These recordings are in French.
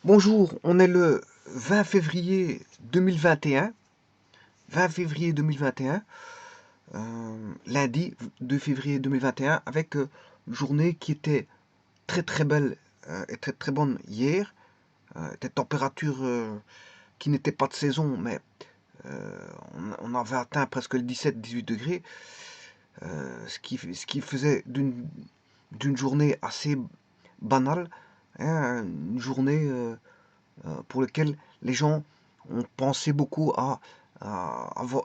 Bonjour, on est le 20 février 2021. 20 février 2021, lundi 2 février 2021, avec une journée qui était très très belle et très très bonne hier. Des températures qui n'étaient pas de saison, mais on avait atteint presque les 17-18 degrés, ce qui faisait d'une journée assez banale, hein, une journée pour lequel les gens ont pensé beaucoup à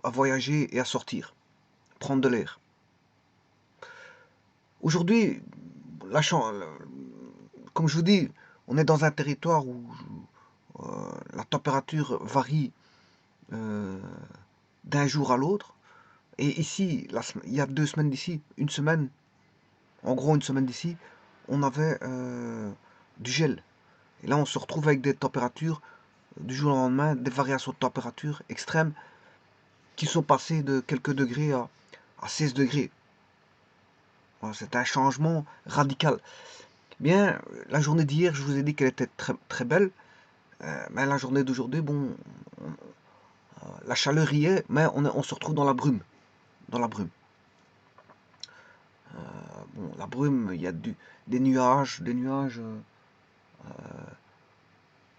voyager et à sortir, prendre de l'air. Aujourd'hui, la comme je vous dis, on est dans un territoire où la température varie euh, d'un jour à l'autre. Et ici, il y a 2 semaines d'ici, une semaine, en gros une semaine d'ici, on avait du gel. Et là, on se retrouve avec des températures du jour au lendemain, des variations de température extrêmes qui sont passées de quelques degrés à 16 degrés. Voilà, c'est un changement radical. Bien, la journée d'hier, je vous ai dit qu'elle était très, très belle. Mais la journée d'aujourd'hui, bon, la chaleur y est, mais on se retrouve dans la brume. Dans la brume. Bon, la brume, il y a des nuages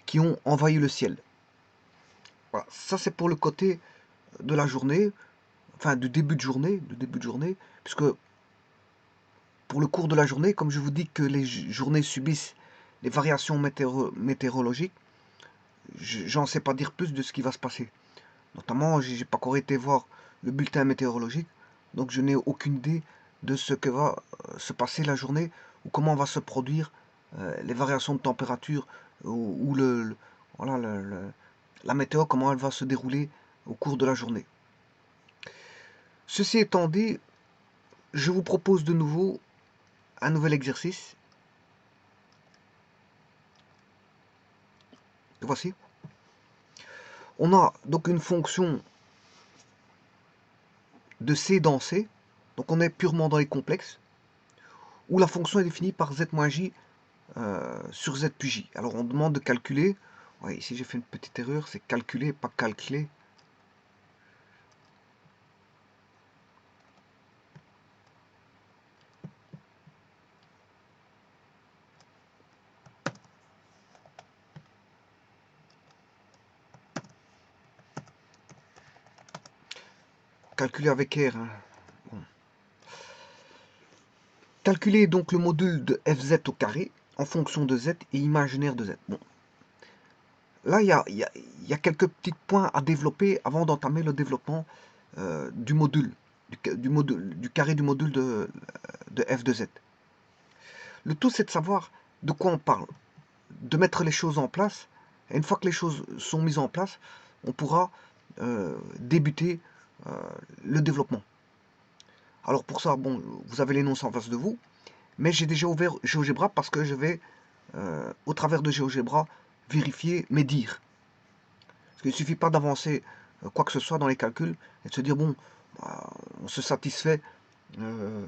qui ont envahi le ciel. Voilà, ça c'est pour le côté de la journée, enfin du début de journée, puisque pour le cours de la journée, comme je vous dis que les journées subissent les variations météorologiques, j'en sais pas dire plus de ce qui va se passer. Notamment, j'ai pas encore été voir le bulletin météorologique, donc je n'ai aucune idée de ce que va se passer la journée ou comment va se produire les variations de température ou voilà, la météo, comment elle va se dérouler au cours de la journée. Ceci étant dit, je vous propose de nouveau un nouvel exercice. Voici. On a donc une fonction de C dans C, donc on est purement dans les complexes, où la fonction est définie par z-j sur z puis j. Alors on demande de calculer, ouais, ici j'ai fait une petite erreur, c'est calculer, pas calculer. Calculer avec R. Hein. Bon. Calculer donc le module de fz au carré en fonction de z et imaginaire de z. Bon. Là, il y a quelques petits points à développer avant d'entamer le développement du module, du carré du module de f de z. Le tout, c'est de savoir de quoi on parle, de mettre les choses en place. Et une fois que les choses sont mises en place, on pourra débuter euh, le développement. Alors pour ça, bon, vous avez l'énoncé en face de vous, mais j'ai déjà ouvert GeoGebra parce que je vais, au travers de GeoGebra, vérifier mes dires. Parce qu'il ne suffit pas d'avancer quoi que ce soit dans les calculs et de se dire, bon, bah, on se satisfait euh,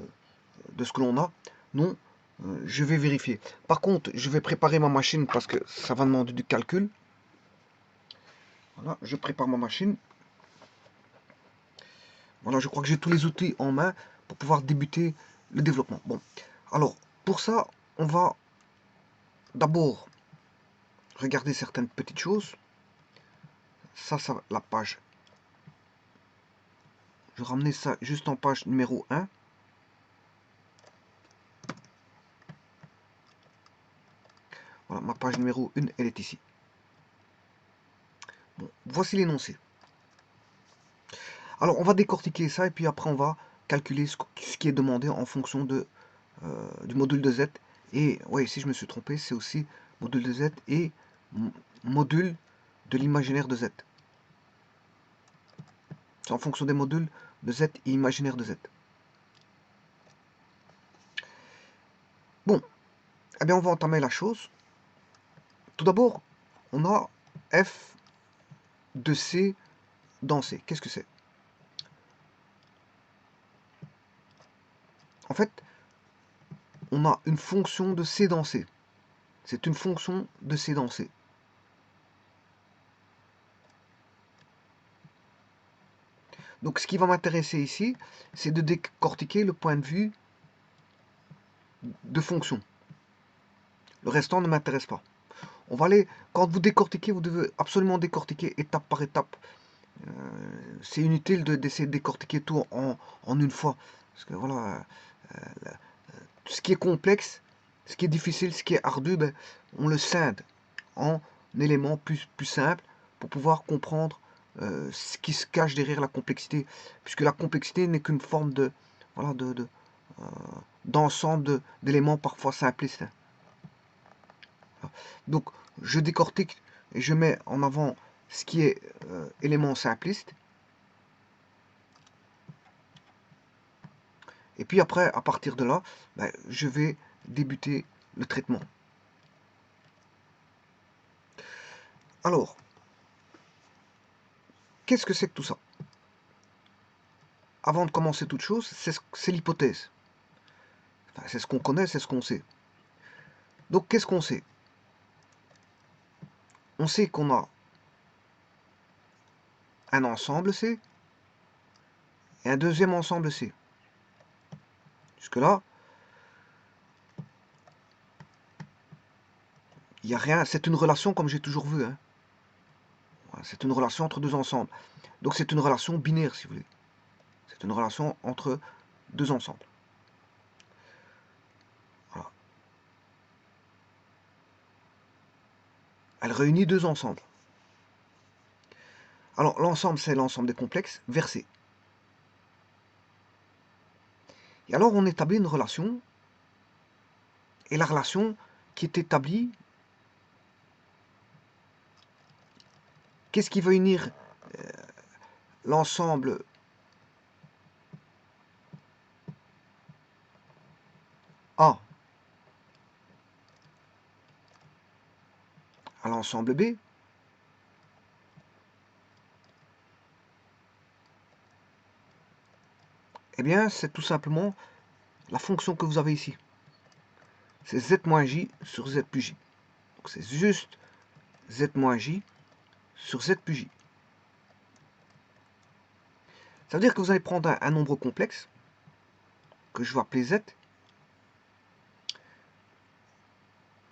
de ce que l'on a. Non, je vais vérifier. Par contre, je vais préparer ma machine parce que ça va demander du calcul. Voilà, je prépare ma machine. Voilà, je crois que j'ai tous les outils en main pour pouvoir débuter le développement. Bon, alors, pour ça, on va d'abord regarder certaines petites choses. Ça, la page. Je vais ramener ça juste en page numéro 1. Voilà, ma page numéro 1, elle est ici. Bon, voici l'énoncé. Alors, on va décortiquer ça et puis après, on va calculer ce qui est demandé en fonction du module de Z. Et, oui, si je me suis trompé, c'est aussi module de Z et module de l'imaginaire de Z. C'est en fonction des modules de Z et imaginaire de Z. Bon, eh bien, on va entamer la chose. Tout d'abord, on a f de c dans c. Qu'est-ce que c'est? En fait, on a une fonction de c dans c. C'est une fonction de c dans c. Donc ce qui va m'intéresser ici, c'est de décortiquer le point de vue de fonction. Le restant ne m'intéresse pas. On va aller, quand vous décortiquez, vous devez absolument décortiquer étape par étape. C'est inutile d'essayer de décortiquer tout en une fois. Parce que voilà, ce qui est complexe, ce qui est difficile, ce qui est ardu, ben, on le scinde en éléments plus simples pour pouvoir comprendre ce qui se cache derrière la complexité. Puisque la complexité n'est qu'une forme de, voilà, d'ensemble d'éléments parfois simplistes. Donc, je décortique et je mets en avant ce qui est élément simpliste. Et puis après, à partir de là, ben, je vais débuter le traitement. Alors, qu'est-ce que c'est que tout ça? Avant de commencer toute chose, c'est l'hypothèse. Enfin, c'est ce qu'on connaît, c'est ce qu'on sait. Donc, qu'est-ce qu'on sait? On sait qu'on a un ensemble C et un deuxième ensemble C. Jusque-là, il n'y a rien. C'est une relation comme j'ai toujours vu. Hein. C'est une relation entre deux ensembles. Donc, c'est une relation binaire, si vous voulez. C'est une relation entre deux ensembles. Voilà. Elle réunit deux ensembles. Alors, l'ensemble, c'est l'ensemble des complexes versés. Et alors, on établit une relation. Et la relation qui est établie, qu'est-ce qui va unir l'ensemble A à l'ensemble B? Eh bien, c'est tout simplement la fonction que vous avez ici. C'est z moins j sur z plus j. Donc c'est juste z moins j sur z plus j. Ça veut dire que vous allez prendre un nombre complexe, que je vais appeler z.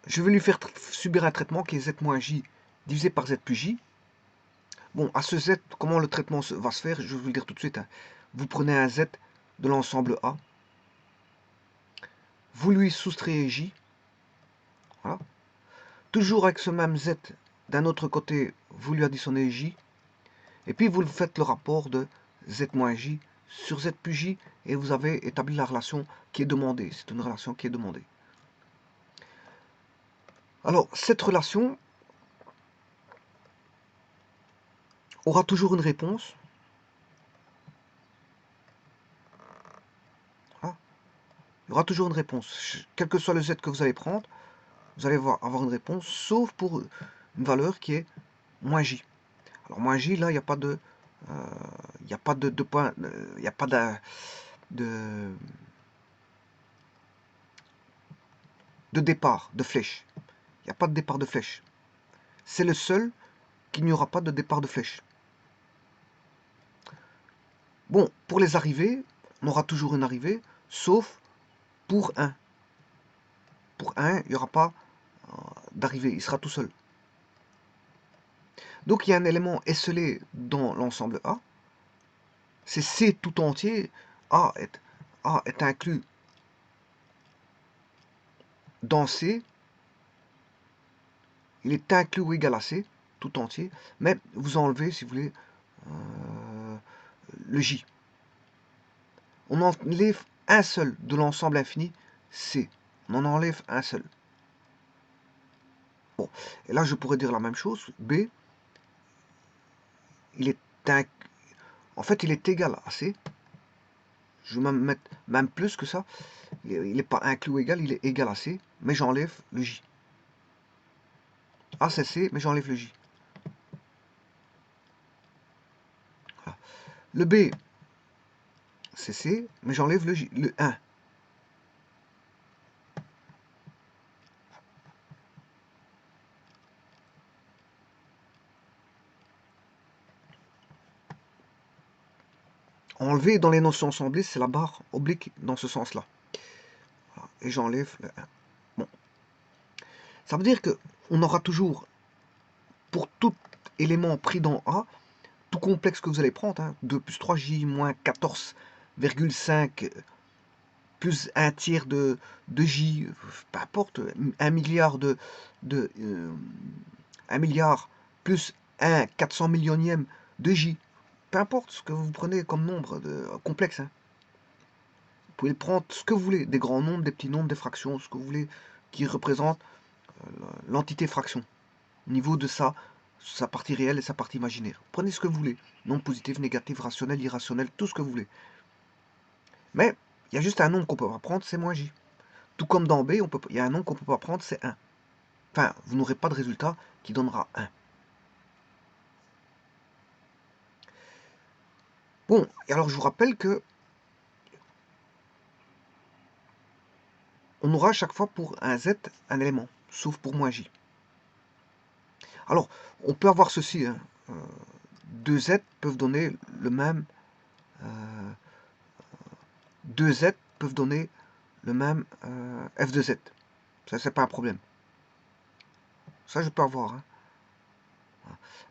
Je vais lui faire subir un traitement qui est z moins j divisé par z plus j. Bon, à ce z, comment le traitement va se faire? Je vais vous le dire tout de suite. Hein. Vous prenez un z de l'ensemble A. Vous lui soustrayez j. Voilà. Toujours avec ce même z, d'un autre côté, vous lui additionnez j. Et puis vous faites le rapport de z moins j sur z plus j. Et vous avez établi la relation qui est demandée. C'est une relation qui est demandée. Alors, cette relation aura toujours une réponse. Voilà. Il y aura toujours une réponse. Quel que soit le z que vous allez prendre, vous allez avoir une réponse, sauf pour une valeur qui est moins j. Alors, moins j, là, il n'y a pas de... il n'y a pas de point... il n'y a pas de départ, de flèche. Il n'y a pas de départ de flèche. C'est le seul qu'il n'y aura pas de départ de flèche. Bon, pour les arrivées, on aura toujours une arrivée, sauf pour 1. Pour 1, il n'y aura pas d'arrivée, il sera tout seul. Donc il y a un élément esselé dans l'ensemble A. C'est C tout entier. A est inclus dans C. Il est inclus ou égal à C, tout entier. Mais vous enlevez, si vous voulez, le J. On enlève un seul de l'ensemble infini, C. On en enlève un seul. Bon, et là je pourrais dire la même chose. B, il est en fait il est égal à C. Je vais même mettre même plus que ça. Il n'est pas inclus ou égal, il est égal à C, mais j'enlève le J. A c'est C, mais j'enlève le J. Voilà. Le B, c'est C, mais j'enlève le J, le 1. enlever dans les notions assemblées, c'est la barre oblique dans ce sens-là. Voilà. Et j'enlève le 1. Bon. Ça veut dire que on aura toujours, pour tout élément pris dans A, tout complexe que vous allez prendre, hein, 2 plus 3j moins 14,5 plus un tiers de j, peu importe, 1 milliard de 1 milliard plus 1 400 millionième de j, peu importe ce que vous prenez comme nombre complexe, hein. Vous pouvez prendre ce que vous voulez, des grands nombres, des petits nombres, des fractions, ce que vous voulez, qui représente l'entité fraction, au niveau de sa partie réelle et sa partie imaginaire. Prenez ce que vous voulez, nombre positif, négatif, rationnel, irrationnel, tout ce que vous voulez. Mais il y a juste un nombre qu'on peut pas prendre, c'est moins j. Tout comme dans B, il y a un nombre qu'on peut pas prendre, c'est 1. Enfin, vous n'aurez pas de résultat qui donnera 1. Bon, et alors je vous rappelle que on aura à chaque fois pour un z un élément, sauf pour moins j. Alors, on peut avoir ceci, hein, deux z peuvent donner le même, 2z peuvent donner le même f de z. Ça, c'est pas un problème. Ça, je peux avoir. Hein.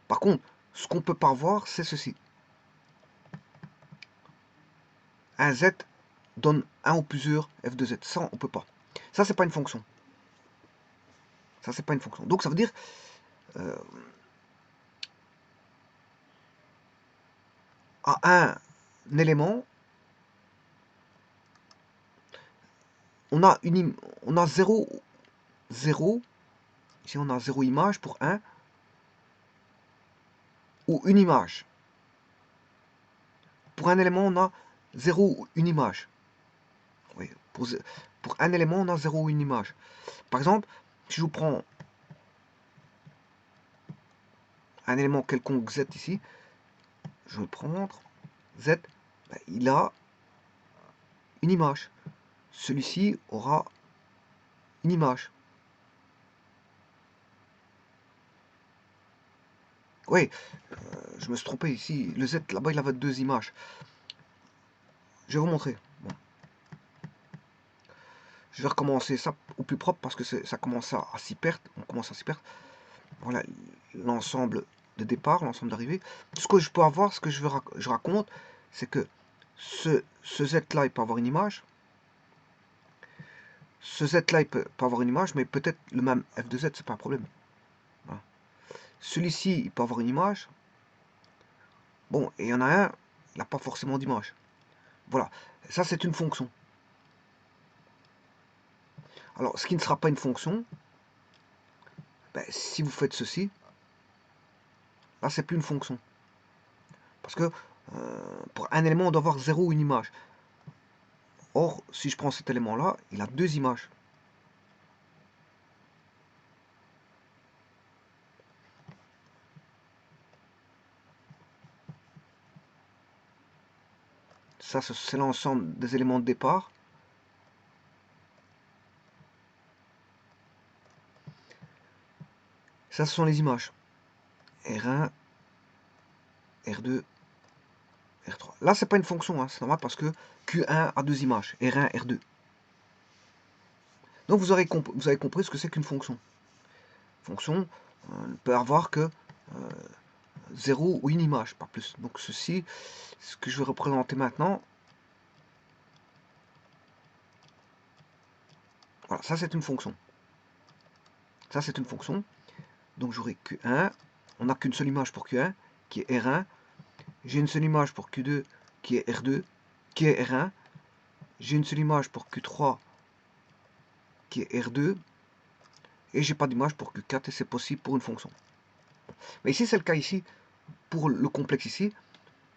Par contre, ce qu'on peut pas avoir, c'est ceci. Un z donne un ou plusieurs f de z. Ça, on peut pas. Ça, c'est pas une fonction. Ça, c'est pas une fonction. Donc, ça veut dire à un élément, on a 0, ici on a 0 image pour 1, ou une image. Pour un élément, on a 0 ou une image. Oui, pour un élément, on a 0 ou une image. Par exemple, si je vous prends un élément quelconque z ici, je vais prendre z, ben, il a une image. Celui-ci aura une image. Oui, je me suis trompé ici. Le z là-bas, il avait deux images. Je vais vous montrer. Bon. Je vais recommencer ça au plus propre parce que ça commence à s'y perdre. On commence à s'y perdre. Voilà l'ensemble de départ, l'ensemble d'arrivée. Ce que je peux avoir, ce que je raconte, c'est que ce z-là, il peut avoir une image. Ce z-là, il peut pas avoir une image, mais peut-être le même f de z, c'est pas un problème. Voilà. Celui-ci, il peut avoir une image. Bon, et il y en a un, il n'a pas forcément d'image. Voilà, ça c'est une fonction. Alors, ce qui ne sera pas une fonction, ben, si vous faites ceci, là c'est plus une fonction. Parce que pour un élément, on doit avoir 0 ou une image. Or, si je prends cet élément-là, il a deux images. Ça, c'est l'ensemble des éléments de départ. Ça, ce sont les images. R1, R2, R3. Là, c'est pas une fonction, hein, c'est normal parce que Q1 a deux images, R1, R2. Donc, vous avez compris ce que c'est qu'une fonction. Fonction ne peut avoir que 0 ou une image, pas plus. Donc, ceci, ce que je vais représenter maintenant, voilà, ça c'est une fonction. Ça c'est une fonction. Donc j'aurai Q1, on n'a qu'une seule image pour Q1, qui est R1. J'ai une seule image pour Q2, qui est R2, qui est R1. J'ai une seule image pour Q3, qui est R2. Et j'ai pas d'image pour Q4, et c'est possible pour une fonction. Mais ici c'est le cas ici, pour le complexe ici,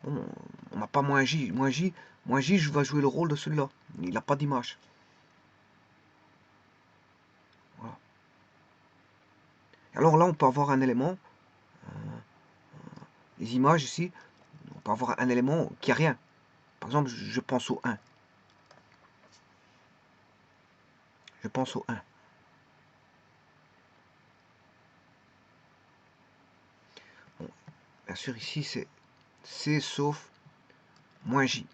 bon, on n'a pas moins J. Moins J, je vais jouer le rôle de celui-là. Il n'a pas d'image. Voilà. Alors là, on peut avoir un élément, les images ici, on peut avoir un élément qui a rien. Par exemple, je pense au 1. Je pense au 1. Bon, bien sûr, ici, c'est C sauf moins J.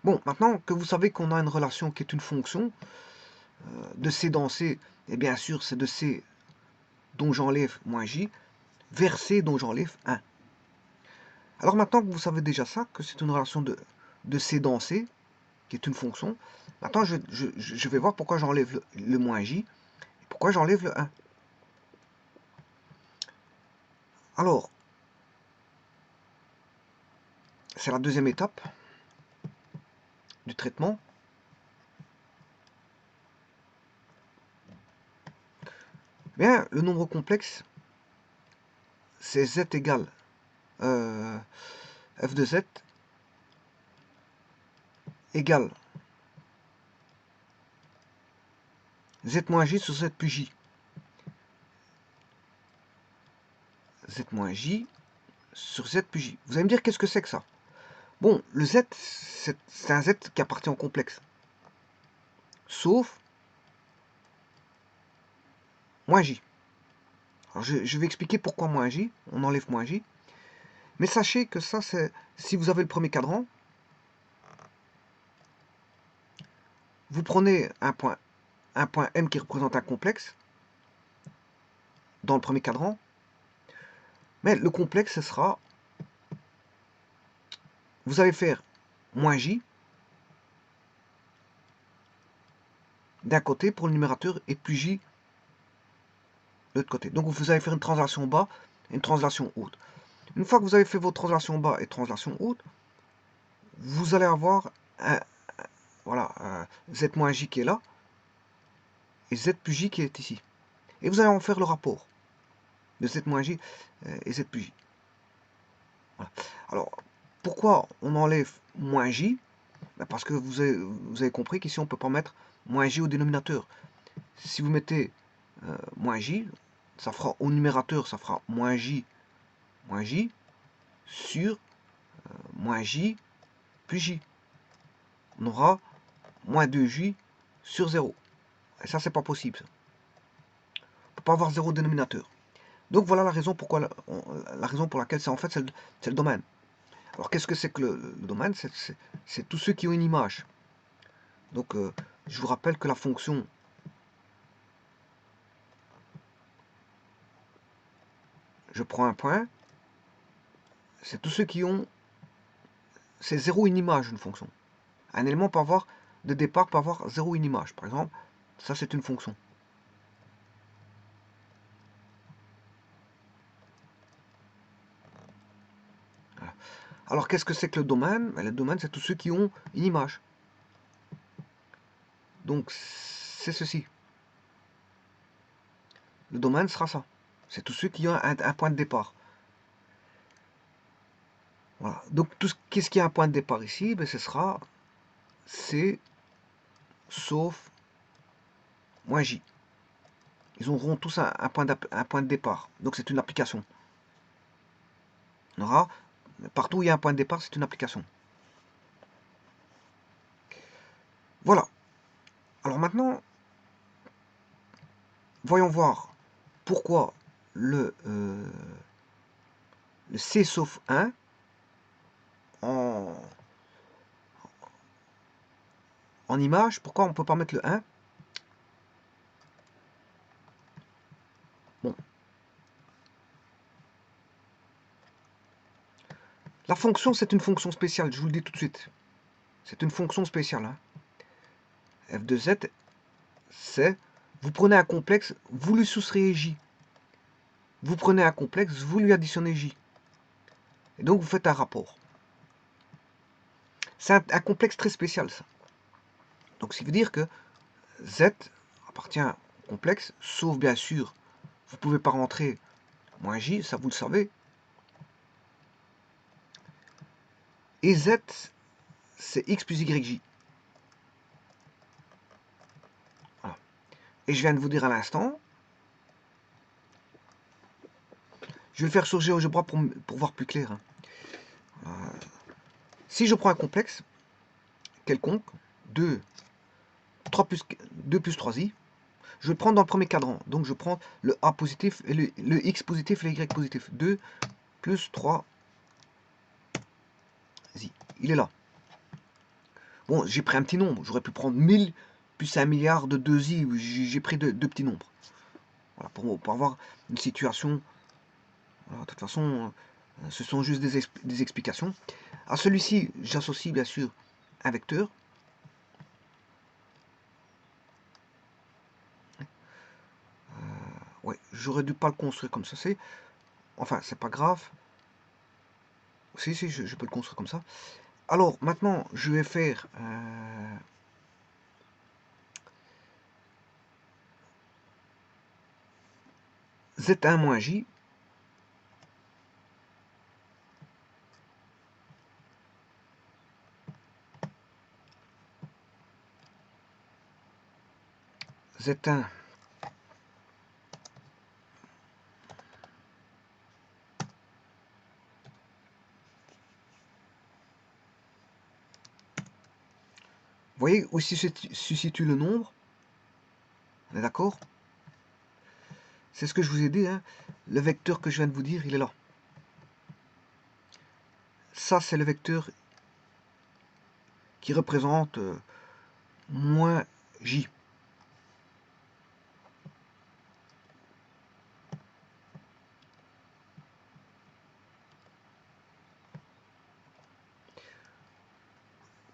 Bon, maintenant que vous savez qu'on a une relation qui est une fonction de C dans C, et bien sûr c'est de C dont j'enlève moins J, vers C dont j'enlève 1. Alors maintenant que vous savez déjà ça, que c'est une relation de C dans C, qui est une fonction, maintenant je vais voir pourquoi j'enlève le moins J, et pourquoi j'enlève le 1. Alors, c'est la deuxième étape du traitement. Bien, le nombre complexe, c'est Z égale f de Z égale Z moins J sur Z plus J. Z moins J sur Z plus J. Vous allez me dire qu'est-ce que c'est que ça? Bon, le Z, c'est un Z qui appartient au complexe. Sauf moins J. Alors je vais expliquer pourquoi moins J, on enlève moins J. Mais sachez que ça, c'est si vous avez le premier cadran, vous prenez un point M qui représente un complexe dans le premier cadran, mais le complexe, ce sera, vous allez faire moins J d'un côté pour le numérateur et plus J de l'autre côté. Donc vous allez faire une translation bas et une translation haute. Une fois que vous avez fait vos translations bas et translation haute, vous allez avoir voilà, Z moins J qui est là et Z plus J qui est ici. Et vous allez en faire le rapport de Z moins J et Z plus J. Voilà. Alors, pourquoi on enlève moins J? Ben parce que vous avez compris qu'ici on ne peut pas mettre moins J au dénominateur. Si vous mettez moins J, ça fera au numérateur, ça fera moins J sur moins J plus J. On aura moins 2J sur 0. Et ça, c'est pas possible. Ça. On ne peut pas avoir 0 dénominateur. Donc voilà la raison, la raison pour laquelle c'est en fait c'est le domaine. Alors qu'est-ce que c'est que le domaine? C'est tous ceux qui ont une image. Donc je vous rappelle que la fonction je prends un point, c'est tous ceux qui ont c'est 0 une image une fonction. Un élément peut avoir de départ peut avoir 0 une image. Par exemple, ça c'est une fonction. Voilà. Alors qu'est-ce que c'est que le domaine? Le domaine c'est tous ceux qui ont une image. Donc c'est ceci. Le domaine sera ça. C'est tous ceux qui ont un point de départ. Voilà. Donc qu'est-ce qui a un point de départ ici? Ben, ce sera C sauf moins J. Ils auront tous un point de départ. Donc c'est une application. On aura, partout où il y a un point de départ, c'est une application. Voilà. Alors maintenant, voyons voir pourquoi le C sauf 1 en image, pourquoi on ne peut pas mettre le 1? Bon. La fonction, c'est une fonction spéciale, je vous le dis tout de suite. C'est une fonction spéciale. Hein. F de Z, c'est, vous prenez un complexe, vous lui soustrayez J. Vous prenez un complexe, vous lui additionnez J. Et donc vous faites un rapport. C'est un complexe très spécial, ça. Donc ça veut dire que Z appartient au complexe, sauf bien sûr, vous ne pouvez pas rentrer moins J, ça vous le savez. Et Z, c'est X plus YJ. Voilà. Et je viens de vous dire à l'instant, je vais le faire sur GeoGebra pour voir plus clair. Hein. Si je prends un complexe quelconque, 2 3 plus 2 plus 3i. Je vais le prendre dans le premier cadran. Donc je prends le A positif et le X positif et le Y positif. 2 plus 3i. Il est là. Bon, j'ai pris un petit nombre. J'aurais pu prendre 1000 plus 1 milliard de 2i. J'ai pris deux petits nombres. Voilà, pour avoir une situation. Voilà, de toute façon, ce sont juste des explications. À celui-ci, j'associe bien sûr un vecteur. Ouais, j'aurais dû pas le construire comme ça. Enfin, c'est pas grave. Si, je peux le construire comme ça. Alors, maintenant, je vais faire Z1 moins J. Z1 Vous voyez où se situe le nombre? On est d'accord? C'est ce que je vous ai dit, hein. Le vecteur que je viens de vous dire, il est là. Ça, c'est le vecteur qui représente moins J.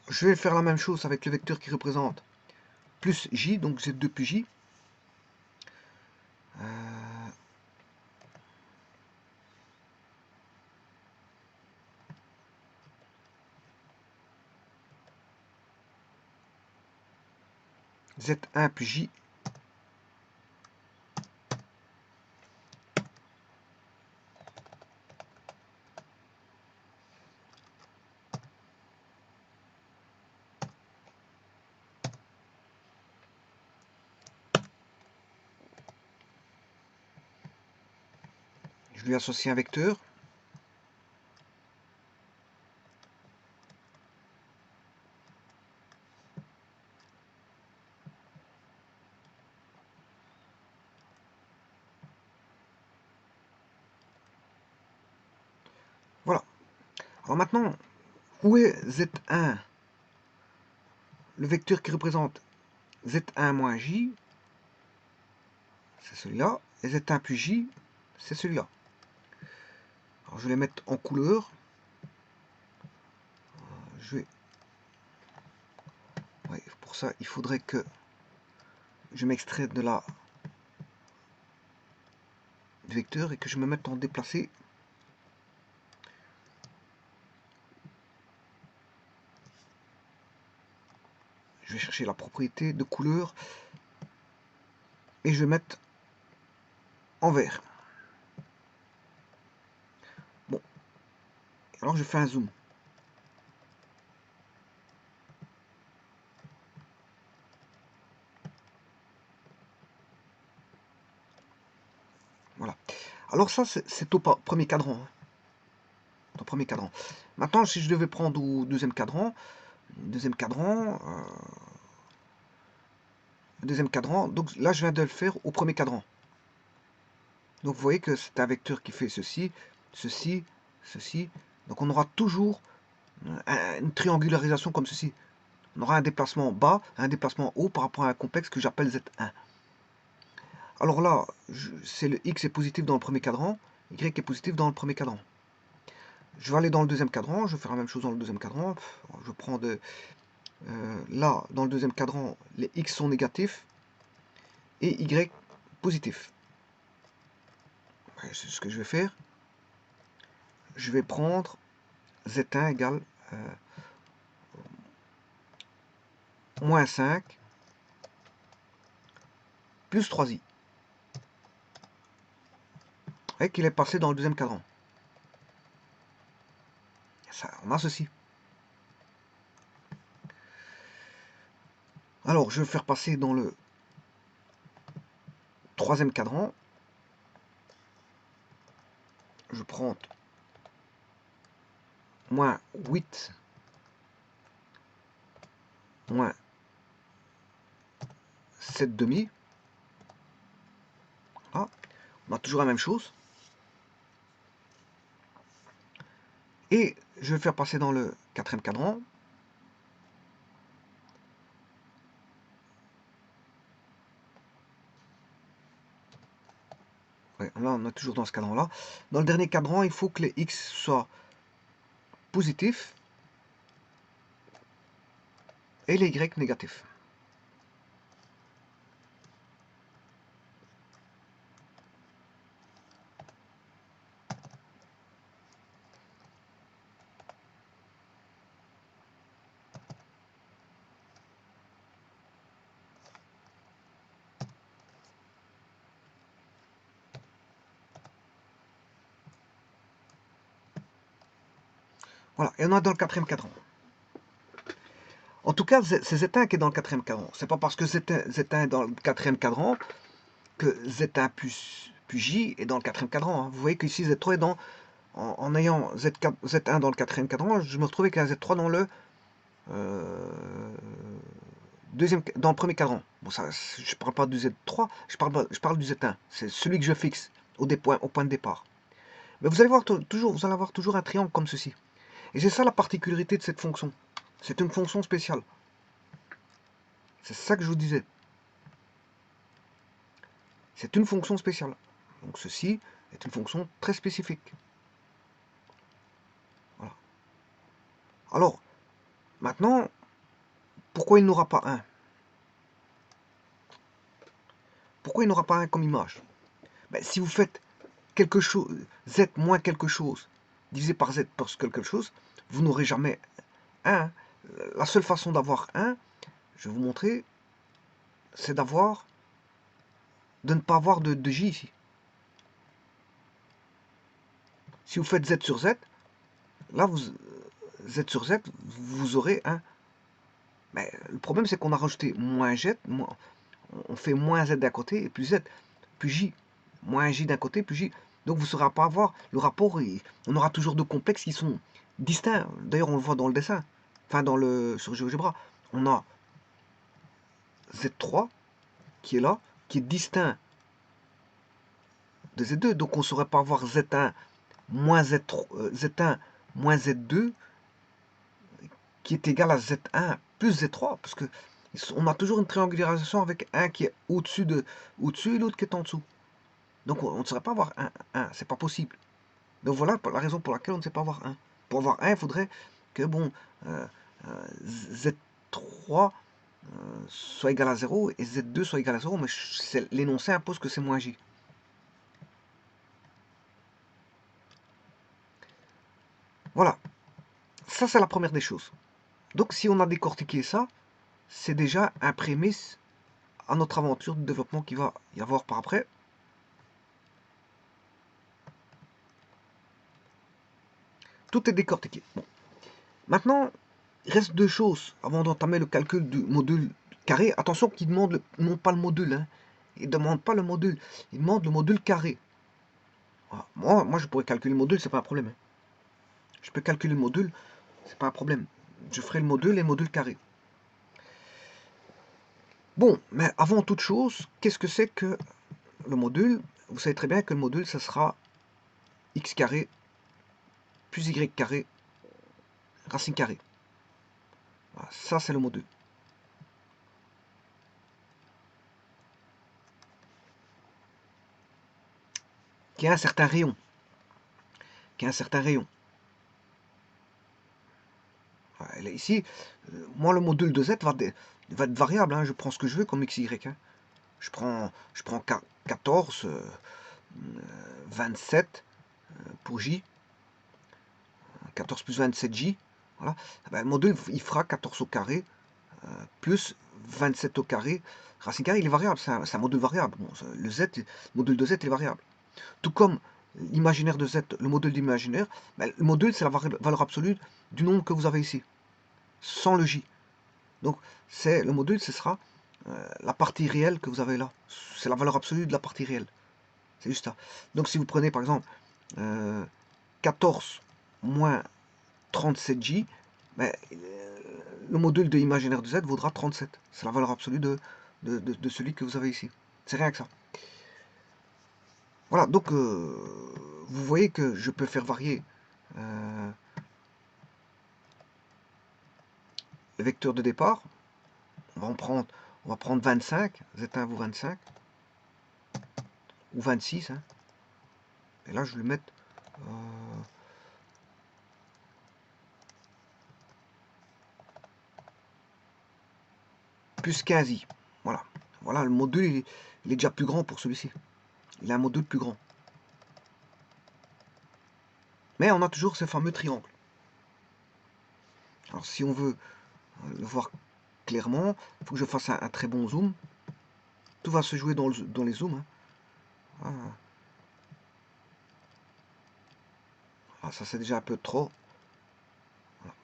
Je vais faire la même chose avec le vecteur qui représente plus J, donc Z2 plus J. Z1 plus J. Je lui associe un vecteur. Voilà. Alors maintenant, où est Z1? Le vecteur qui représente Z1 moins J, c'est celui-là. Et Z1 plus J, c'est celui-là. Alors je vais les mettre en couleur. Je vais... Ouais, pour ça, il faudrait que je m'extrais de la vecteur et que je me mette en déplacé. Je vais chercher la propriété de couleur et je vais mettre en vert. Bon, alors je fais un zoom. Voilà. Alors ça, c'est au premier cadran. Hein. Au premier cadran. Maintenant, si je devais prendre au deuxième cadran, deuxième cadran, donc là, je viens de le faire au premier cadran. Donc vous voyez que c'est un vecteur qui fait ceci, ceci, ceci. Donc on aura toujours une triangularisation comme ceci. On aura un déplacement bas, un déplacement haut par rapport à un complexe que j'appelle Z1. Alors là, c'est le X est positif dans le premier cadran, Y est positif dans le premier cadran. Je vais aller dans le deuxième cadran, je vais faire la même chose dans le deuxième cadran. Je prends là, dans le deuxième cadran, les X sont négatifs et Y positifs. C'est ce que je vais faire. Je vais prendre Z1 égale moins 5 plus 3i. Vous voyez qu'il est passé dans le deuxième cadran. Ça, on a ceci. Alors, je vais faire passer dans le troisième cadran. Je prends moins 8 moins 7 demi. Voilà. On a toujours la même chose. Et je vais faire passer dans le quatrième cadran. Ouais, là, on est toujours dans ce cadran-là. Dans le dernier cadran, il faut que les X soient positifs et les Y négatifs. Voilà, et on est dans le quatrième cadran. En tout cas, c'est Z1 qui est dans le quatrième cadran. C'est pas parce que Z1 est dans le quatrième cadran que Z1 plus J est dans le quatrième cadran. Hein. Vous voyez qu'ici Z3 est dans, en ayant Z1 dans le quatrième cadran, je me retrouve avec un Z3 dans le dans le premier cadran. Bon, ça, je parle pas du Z3, je parle du Z1. C'est celui que je fixe au point de départ. Mais vous allez voir toujours, vous allez avoir toujours un triangle comme ceci. Et c'est ça la particularité de cette fonction. C'est une fonction spéciale. C'est ça que je vous disais. C'est une fonction spéciale. Donc ceci est une fonction très spécifique. Voilà. Alors, maintenant, pourquoi il n'aura pas 1? Pourquoi il n'aura pas 1 comme image? Ben, si vous faites quelque chose, z moins quelque chose, divisé par z plus quelque chose, vous n'aurez jamais 1. La seule façon d'avoir 1, je vais vous montrer, c'est de ne pas avoir de j ici. Si vous faites z sur z, là, z sur z, vous aurez 1. Mais le problème, c'est qu'on a rajouté moins z, on fait moins z d'un côté et plus z, plus j, moins j d'un côté, plus j. Donc vous ne saurez pas avoir le rapport, et on aura toujours deux complexes qui sont distincts. D'ailleurs, on le voit dans le dessin, enfin sur GeoGebra. On a Z3 qui est là, qui est distinct de Z2. Donc on ne saurait pas avoir Z1 moins Z3, Z1 moins Z2 qui est égal à Z1 plus Z3, parce que on a toujours une triangularisation avec un qui est au-dessus et l'autre qui est en dessous. Donc on ne saurait pas avoir 1, c'est pas possible. Donc voilà la raison pour laquelle on ne sait pas avoir 1. Pour avoir 1, il faudrait que bon, Z3 soit égal à 0 et Z2 soit égal à 0, mais l'énoncé impose que c'est moins J. Voilà, ça c'est la première des choses. Donc si on a décortiqué ça, c'est déjà un prémisse à notre aventure de développement qui va y avoir par après. Tout est décortiqué. Bon. Maintenant, il reste deux choses avant d'entamer le calcul du module carré. Attention qu'il demande non pas le module. Hein. Il ne demande pas le module. Il demande le module carré. Voilà. Moi, je pourrais calculer le module, c'est pas un problème. Hein. Je peux calculer le module, c'est pas un problème. Je ferai le module et le module carré. Bon, mais avant toute chose, qu'est-ce que c'est que le module? Vous savez très bien que le module, ça sera x carré plus y carré racine carrée. Voilà, ça, c'est le module. Qui a un certain rayon. Voilà, ici, moi, le module de z va être variable. Hein, je prends ce que je veux comme x, y. Hein. Je prends 14, 27 pour j. 14 plus 27j. Voilà. Ben, le module, il fera 14 au carré plus 27 au carré. Racine carrée, il est variable, c'est un module variable. Bon, le module de z est variable. Tout comme l'imaginaire de z, le module d'imaginaire, ben, le module, c'est la valeur absolue du nombre que vous avez ici, sans le j. Donc, le module, ce sera la partie réelle que vous avez là. C'est la valeur absolue de la partie réelle. C'est juste ça. Donc, si vous prenez, par exemple, 14 moins 37j, ben, le module de imaginaire de z vaudra 37. C'est la valeur absolue de de celui que vous avez ici. C'est rien que ça. Voilà, donc vous voyez que je peux faire varier le vecteur de départ. On va prendre 25, Z1 vaut 25, ou 26. Hein. Et là, je vais le mettre plus 15i. Voilà. Voilà, le module, il est déjà plus grand pour celui-ci. Il a un module plus grand. Mais on a toujours ce fameux triangle. Alors, si on veut le voir clairement, il faut que je fasse un très bon zoom. Tout va se jouer dans les zooms. Hein. Voilà. Ah, ça, c'est déjà un peu trop. Voilà.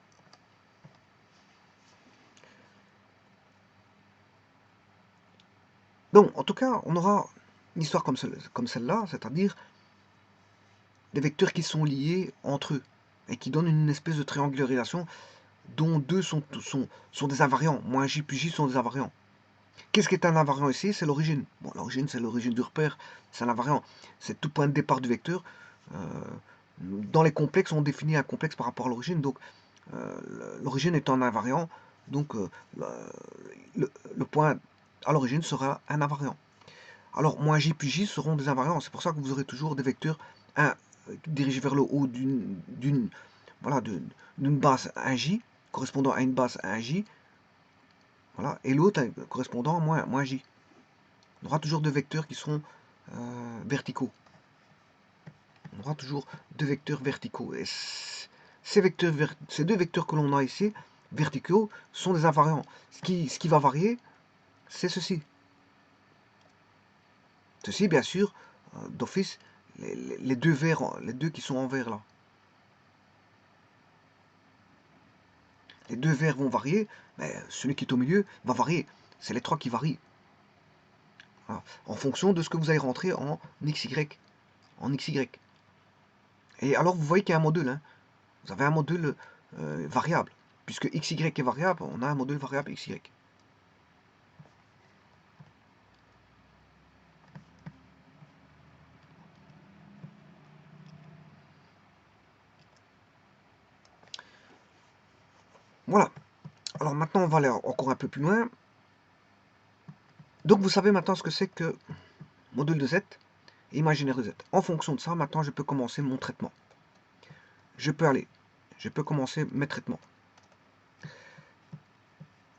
Donc, en tout cas, on aura une histoire comme celle-là, c'est-à-dire des vecteurs qui sont liés entre eux et qui donnent une espèce de triangularisation dont deux sont des invariants. Moins j plus j sont des invariants. Qu'est-ce qui est un invariant ici? C'est l'origine. Bon, l'origine, c'est l'origine du repère. C'est un invariant. C'est tout point de départ du vecteur. Dans les complexes, on définit un complexe par rapport à l'origine. Donc, l'origine est un invariant. Donc, le point à l'origine sera un invariant. Alors, moins j plus j seront des invariants. C'est pour ça que vous aurez toujours des vecteurs dirigés vers le haut d'une base 1j, correspondant à une base 1j, voilà, et l'autre correspondant à moins j. On aura toujours deux vecteurs qui seront verticaux. On aura toujours deux vecteurs verticaux. Et ces deux vecteurs que l'on a ici, verticaux, sont des invariants. Ce qui va varier, c'est ceci. Ceci, bien sûr, d'office, les deux qui sont en vert là. Les deux verts vont varier, mais celui qui est au milieu va varier. C'est les trois qui varient. Voilà. En fonction de ce que vous allez rentrer en XY. Et alors, vous voyez qu'il y a un module. Hein. Vous avez un module variable. Puisque XY est variable, on a un module variable XY. Voilà. Alors maintenant, on va aller encore un peu plus loin. Donc, vous savez maintenant ce que c'est que module de Z et imaginaire de Z. En fonction de ça, maintenant, je peux commencer mon traitement. Je peux commencer mes traitements.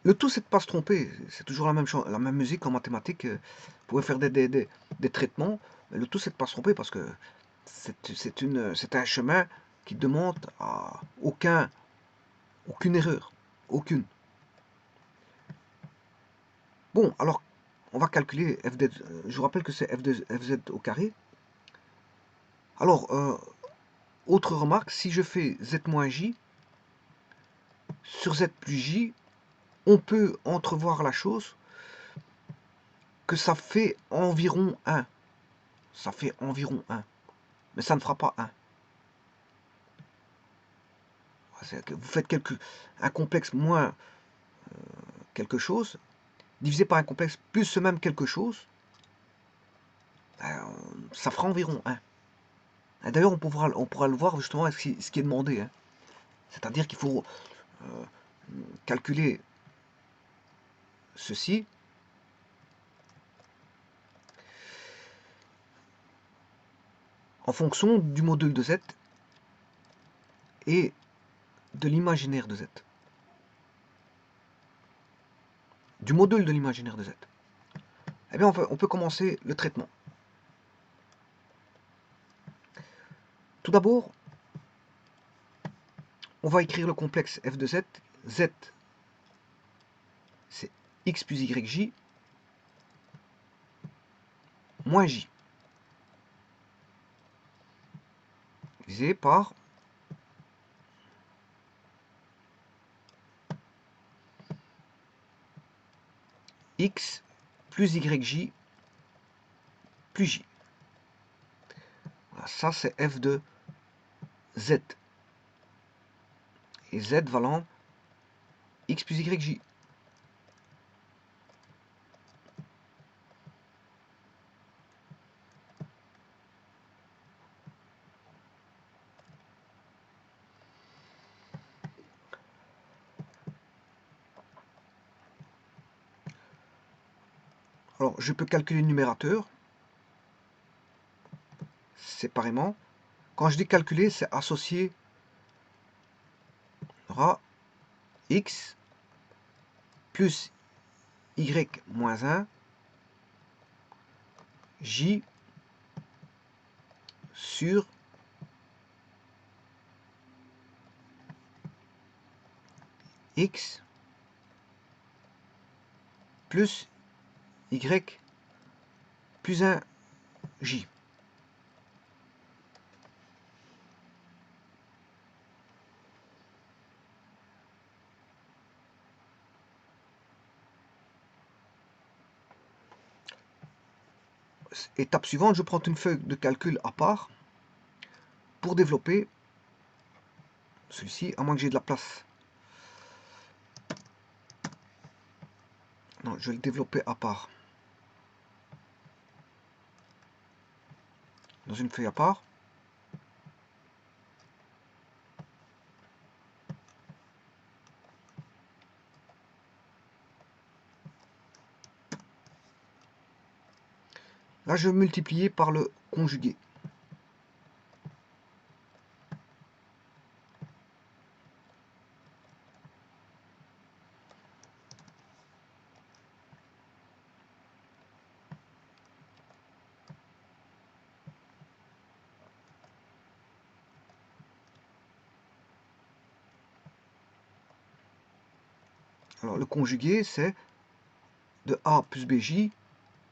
Le tout, c'est de ne pas se tromper. C'est toujours la même musique en mathématiques. Vous pouvez faire des traitements. Mais le tout, c'est de ne pas se tromper parce que c'est un chemin qui demande à aucune erreur. Aucune. Bon, alors, on va calculer f de, je vous rappelle que c'est fz au carré. Alors, autre remarque, si je fais z moins j sur z plus j, on peut entrevoir la chose que ça fait environ 1. Ça fait environ 1. Mais ça ne fera pas 1. Vous faites un complexe moins quelque chose, divisé par un complexe plus ce même quelque chose, ça fera environ 1. D'ailleurs, on pourra le voir justement avec ce qui est demandé. Hein. C'est-à-dire qu'il faut calculer ceci. En fonction du module de Z et de l'imaginaire de Z. Du module de l'imaginaire de Z. Eh bien, on peut commencer le traitement. Tout d'abord, on va écrire le complexe f de Z. Z, c'est x plus yj moins j. Divisé par x plus yj plus j. Voilà, ça, c'est f de Z. Et Z valant x plus yj. Alors, je peux calculer le numérateur séparément. Quand je dis calculer, c'est associer à x plus y moins 1 j sur x plus y plus 1 j. Étape suivante, je prends une feuille de calcul à part pour développer celui-ci, à moins que j'ai de la place. Non, je vais le développer à part. Dans une feuille à part. Là, je vais multiplier par le conjugué. Alors, le conjugué, c'est de A plus BJ,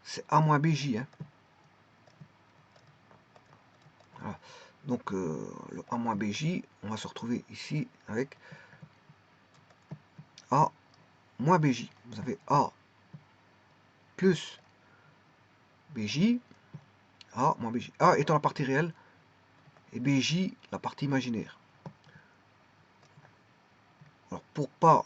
c'est A moins BJ. Hein. Voilà. Donc, le A moins BJ, on va se retrouver ici avec A moins BJ. Vous avez A plus BJ, A moins BJ. A étant la partie réelle et BJ la partie imaginaire. Alors, pour pas...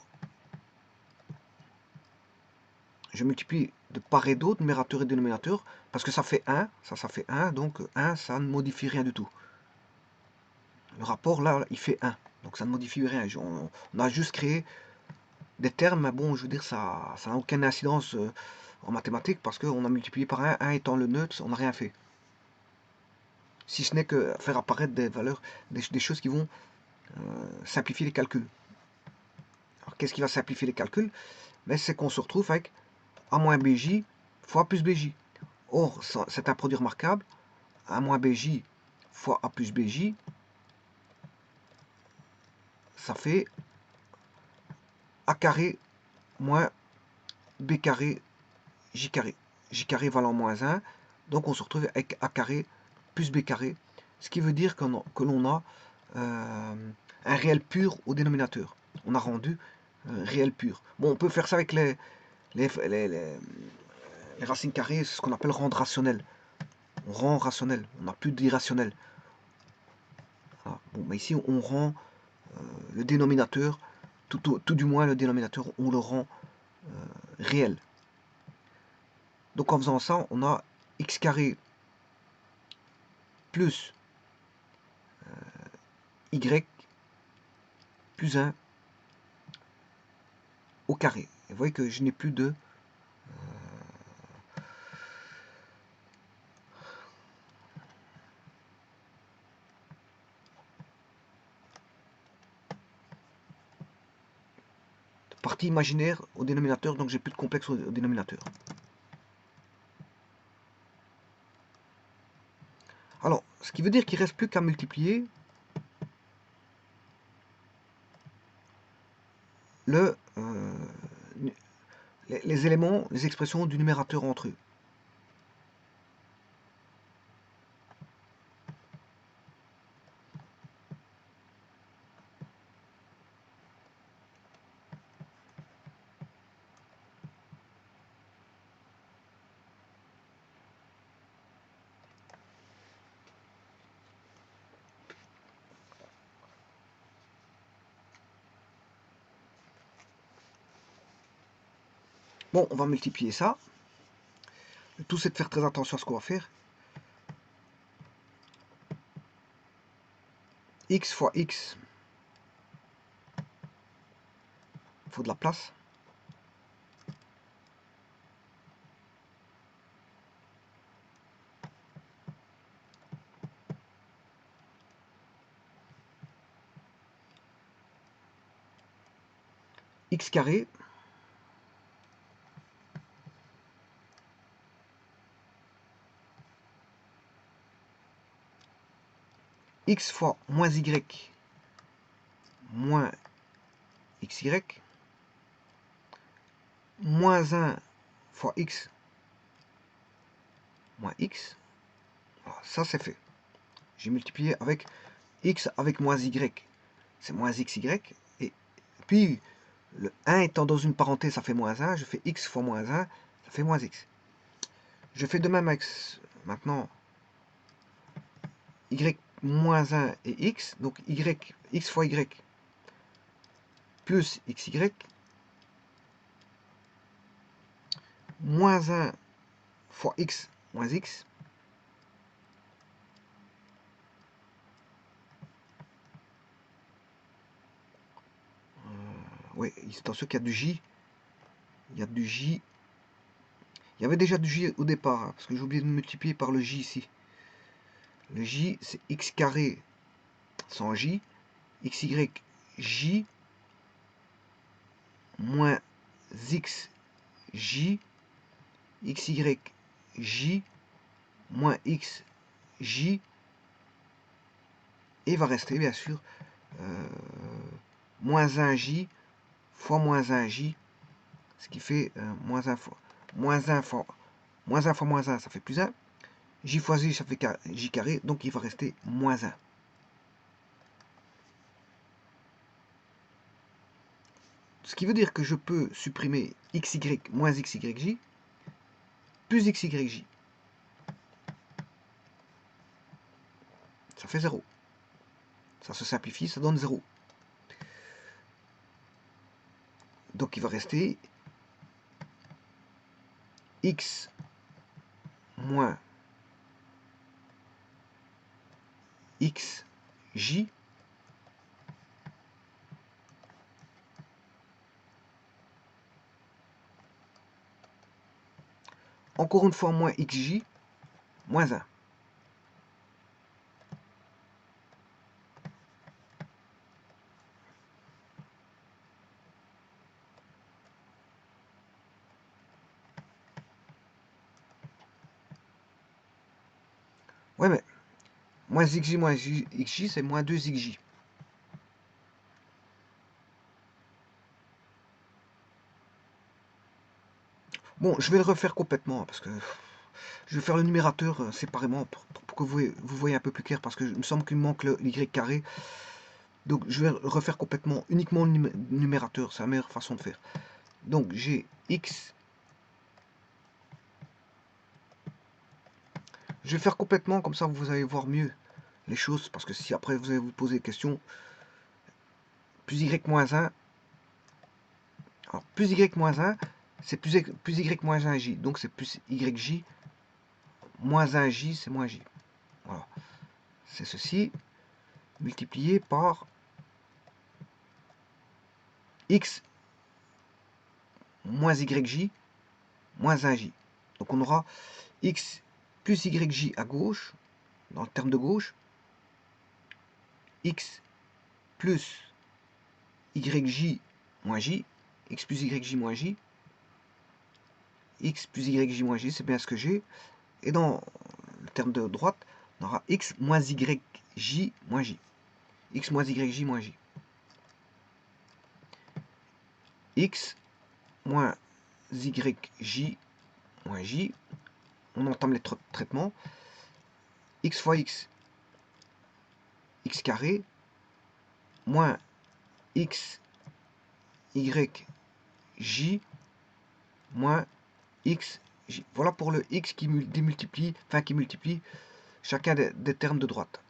Je multiplie de part et d'autre, numérateur et dénominateur, parce que ça fait 1, ça fait 1, donc 1, ça ne modifie rien du tout. Le rapport, là, il fait 1, donc ça ne modifie rien. On a juste créé des termes, mais bon, je veux dire, ça n'a aucune incidence en mathématiques, parce qu'on a multiplié par 1, 1 étant le neutre, on n'a rien fait. Si ce n'est que faire apparaître des valeurs, des choses qui vont simplifier les calculs. Alors, qu'est-ce qui va simplifier les calculs? Mais c'est qu'on se retrouve avec A moins BJ fois plus BJ. Or, c'est un produit remarquable. A moins BJ fois A plus BJ, ça fait A carré moins B carré J carré. J carré valant moins 1. Donc, on se retrouve avec A carré plus B carré. Ce qui veut dire que l'on a un réel pur au dénominateur. On a rendu réel pur. Bon, on peut faire ça avec les racines carrées, c'est ce qu'on appelle rendre rationnel. On rend rationnel, on n'a plus d'irrationnel. Voilà. Bon, mais ici, on rend le dénominateur, tout du moins le dénominateur, on le rend réel. Donc en faisant ça, on a x carré plus y plus 1 au carré. Et vous voyez que je n'ai plus de partie imaginaire au dénominateur, donc j'ai plus de complexe au dénominateur. Alors, ce qui veut dire qu'il ne reste plus qu'à multiplier les éléments, les expressions du numérateur entre eux. Bon, on va multiplier ça. Le tout, c'est de faire très attention à ce qu'on va faire. X fois X, il faut de la place. x carré x fois moins y moins xy moins 1 fois x moins x. Voilà, ça c'est fait. J'ai multiplié avec x avec moins y, c'est moins xy. Et puis, le 1 étant dans une parenthèse, ça fait moins 1. Je fais x fois moins 1, ça fait moins x. Je fais de même avec maintenant y moins 1 et x. Donc x fois y plus xy moins 1 fois x moins x. Oui, dans ce cas du j, il y a du j. Il y avait déjà du j au départ, hein, parce que j'ai oublié de multiplier par le j ici. Le j, c'est x carré sans j, xy j moins x j, xy j moins x j, et va rester bien sûr moins 1 j fois moins 1 j, ce qui fait moins 1 fois moins 1 fois moins 1 fois moins 1, ça fait plus 1. J fois j, ça fait j carré, donc il va rester moins 1. Ce qui veut dire que je peux supprimer xy moins xyj plus xyj. Ça fait 0. Ça se simplifie, ça donne 0. Donc il va rester x moins xj encore une fois moins xj moins 1. Ouais, mais moins xj moins xj, c'est moins 2xj. Bon, je vais le refaire complètement, parce que je vais faire le numérateur séparément pour que vous voyez un peu plus clair, parce que il me semble qu'il me manque le y carré. Donc je vais refaire complètement, uniquement le numérateur, c'est la meilleure façon de faire. Donc j'ai x. Je vais faire complètement, comme ça vous allez voir mieux les choses, parce que si après vous allez vous poser des questions, plus y moins 1, alors plus y moins 1, c'est plus y moins 1j, donc c'est plus yj, moins 1j, c'est moins j. Voilà. C'est ceci, multiplié par x moins yj, moins 1j. Donc on aura x plus yj à gauche, dans le terme de gauche, x plus yj moins j, x plus yj moins j, x plus yj moins j, c'est bien ce que j'ai. Et dans le terme de droite, on aura x moins yj moins j. X moins yj moins j. X moins yj moins j. On entame les traitements. X fois x, x carré, moins x yj moins x j. Voilà pour le x qui démultiplie, enfin qui multiplie chacun des termes de droite,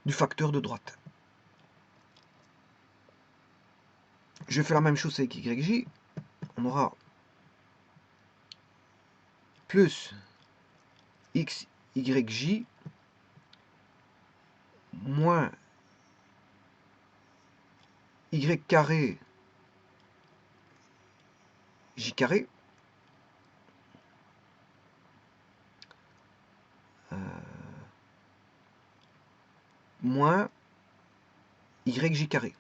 du facteur de droite. Je fais la même chose avec yj. On aura plus xyj moins y carré j carré moins yj carré.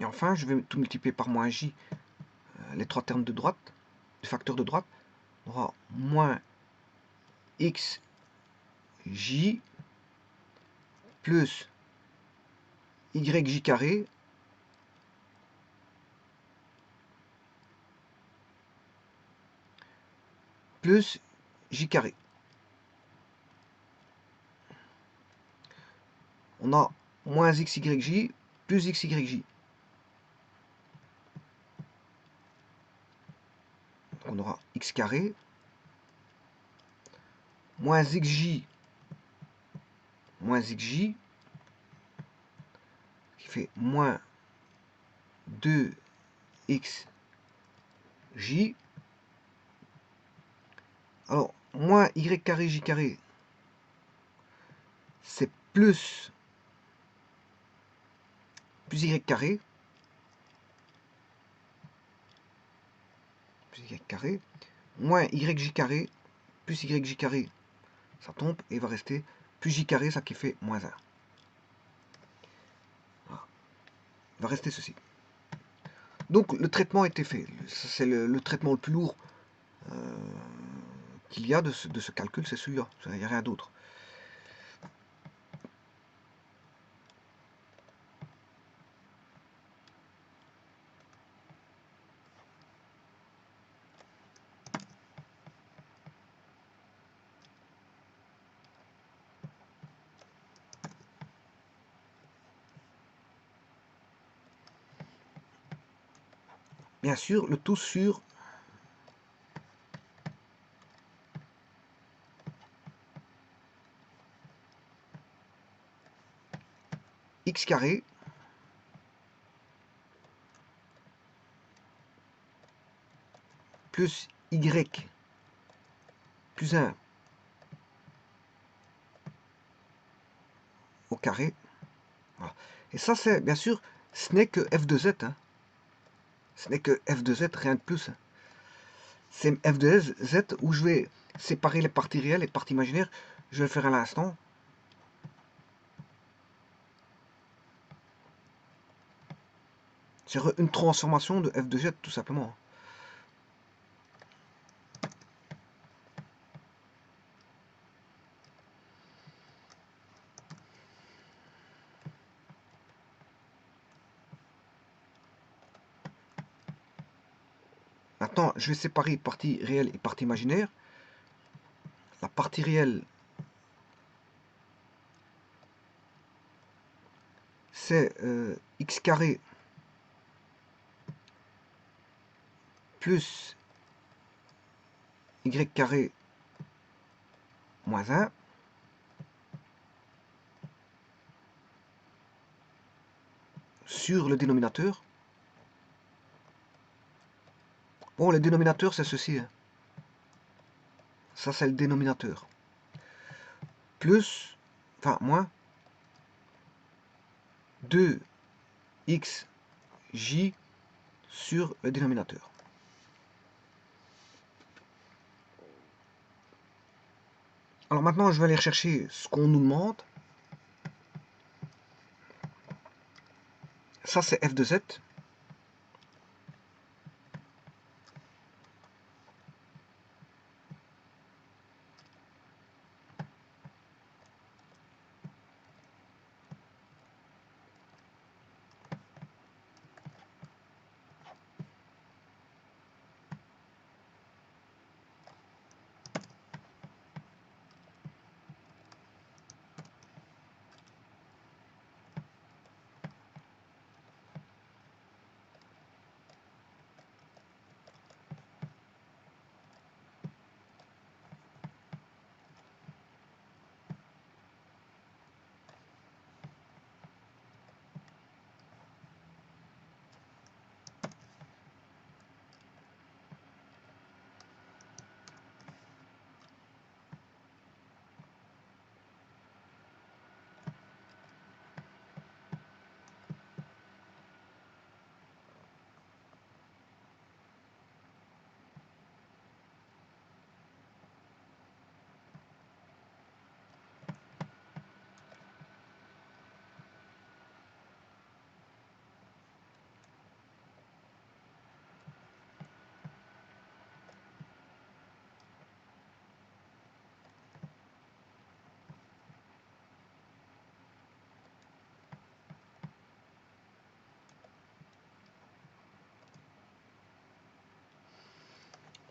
Et enfin, je vais tout multiplier par moins j, les trois termes de droite, les facteurs de droite. On aura moins x j plus yj carré plus j carré. On a moins xyj plus xyj. Donc on aura x carré moins xj qui fait moins 2xj. Alors, moins y carré j carré, c'est plus y carré, moins yj carré, plus yj carré, ça tombe et il va rester plus j carré, ça qui fait moins 1. Voilà. Il va rester ceci. Donc le traitement a été fait. C'est le traitement le plus lourd qu'il y a de ce calcul, c'est celui-là. Il n'y a rien d'autre. Bien sûr, le tout sur x carré plus y plus 1 au carré. Voilà. Et ça, c'est bien sûr, ce n'est que f de z. Hein. Ce n'est que f de z, rien de plus. Hein. C'est f de z où je vais séparer les parties réelles et les parties imaginaires. Je vais le faire à l'instant. C'est une transformation de f de z, tout simplement. Maintenant, je vais séparer partie réelle et partie imaginaire. La partie réelle, c'est x carré plus y carré moins 1 sur le dénominateur. Bon, le dénominateur, c'est ceci. Hein. Ça, c'est le dénominateur. Plus, enfin, moins 2xj sur le dénominateur. Alors maintenant, je vais aller rechercher ce qu'on nous demande. Ça, c'est f de z.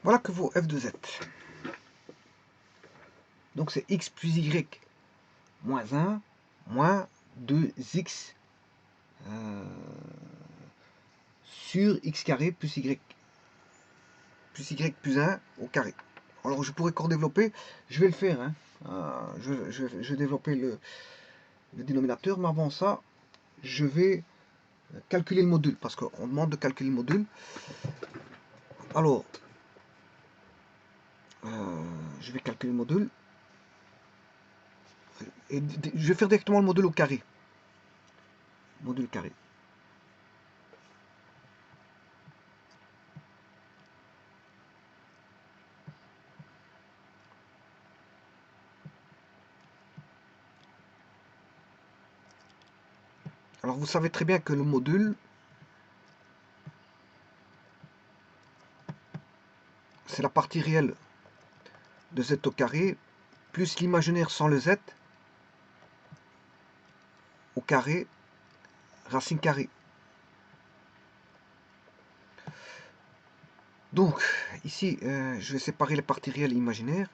Voilà que vaut f de z. Donc c'est x plus y moins 1 moins 2x sur x carré plus y plus 1 au carré. Alors je pourrais encore développer, je vais le faire, hein. Je vais développer le dénominateur, mais avant ça, je vais calculer le module, parce qu'on demande de calculer le module. Alors, je vais calculer le module, et je vais faire directement le module au carré. Module carré. Alors vous savez très bien que le module, c'est la partie réelle de z au carré, plus l'imaginaire sans le z, au carré, racine carrée. Donc, ici, je vais séparer les parties réelles et imaginaires.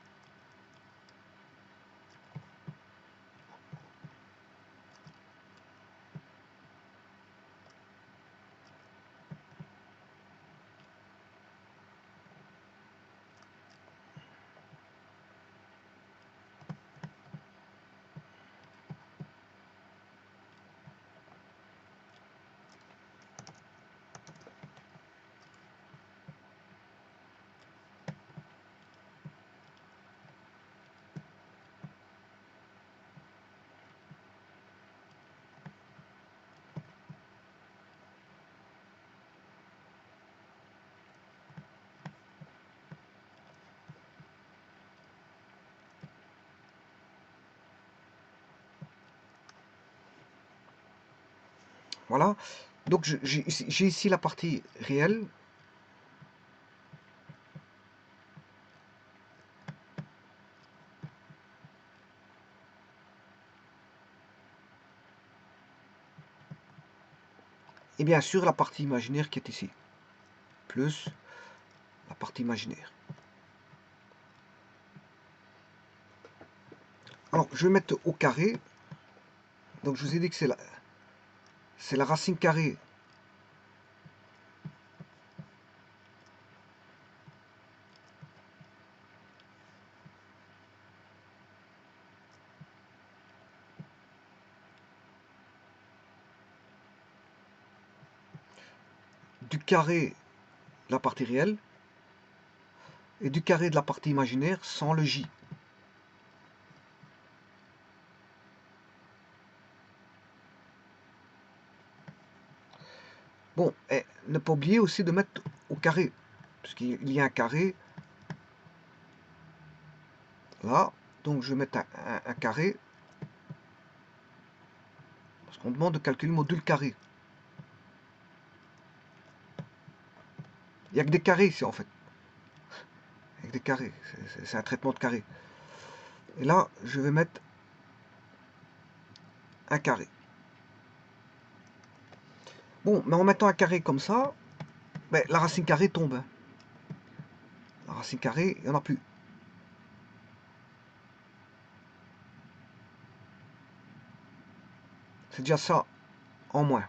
Voilà. Donc, j'ai ici la partie réelle. Et bien sûr, la partie imaginaire qui est ici. Plus la partie imaginaire. Alors, je vais mettre au carré. Donc, je vous ai dit que c'est la racine carrée du carré de la partie réelle et du carré de la partie imaginaire sans le j. Bon, et ne pas oublier aussi de mettre au carré, puisqu'il y a un carré là, donc je vais mettre un carré, parce qu'on demande de calculer le module carré. Il n'y a que des carrés ici en fait. Avec des carrés, c'est un traitement de carré. Et là, je vais mettre un carré. Bon, mais en mettant un carré comme ça, ben, la racine carrée tombe. Hein. La racine carrée, il n'y en a plus. C'est déjà ça en moins.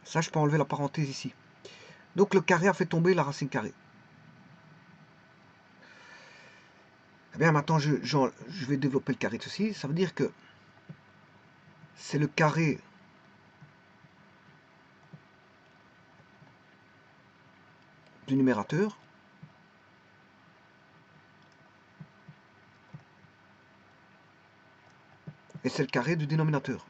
Ça, je peux enlever la parenthèse ici. Donc le carré a fait tomber la racine carrée. Eh bien, maintenant, je vais développer le carré de ceci. Ça veut dire que c'est le carré du numérateur et c'est le carré du dénominateur.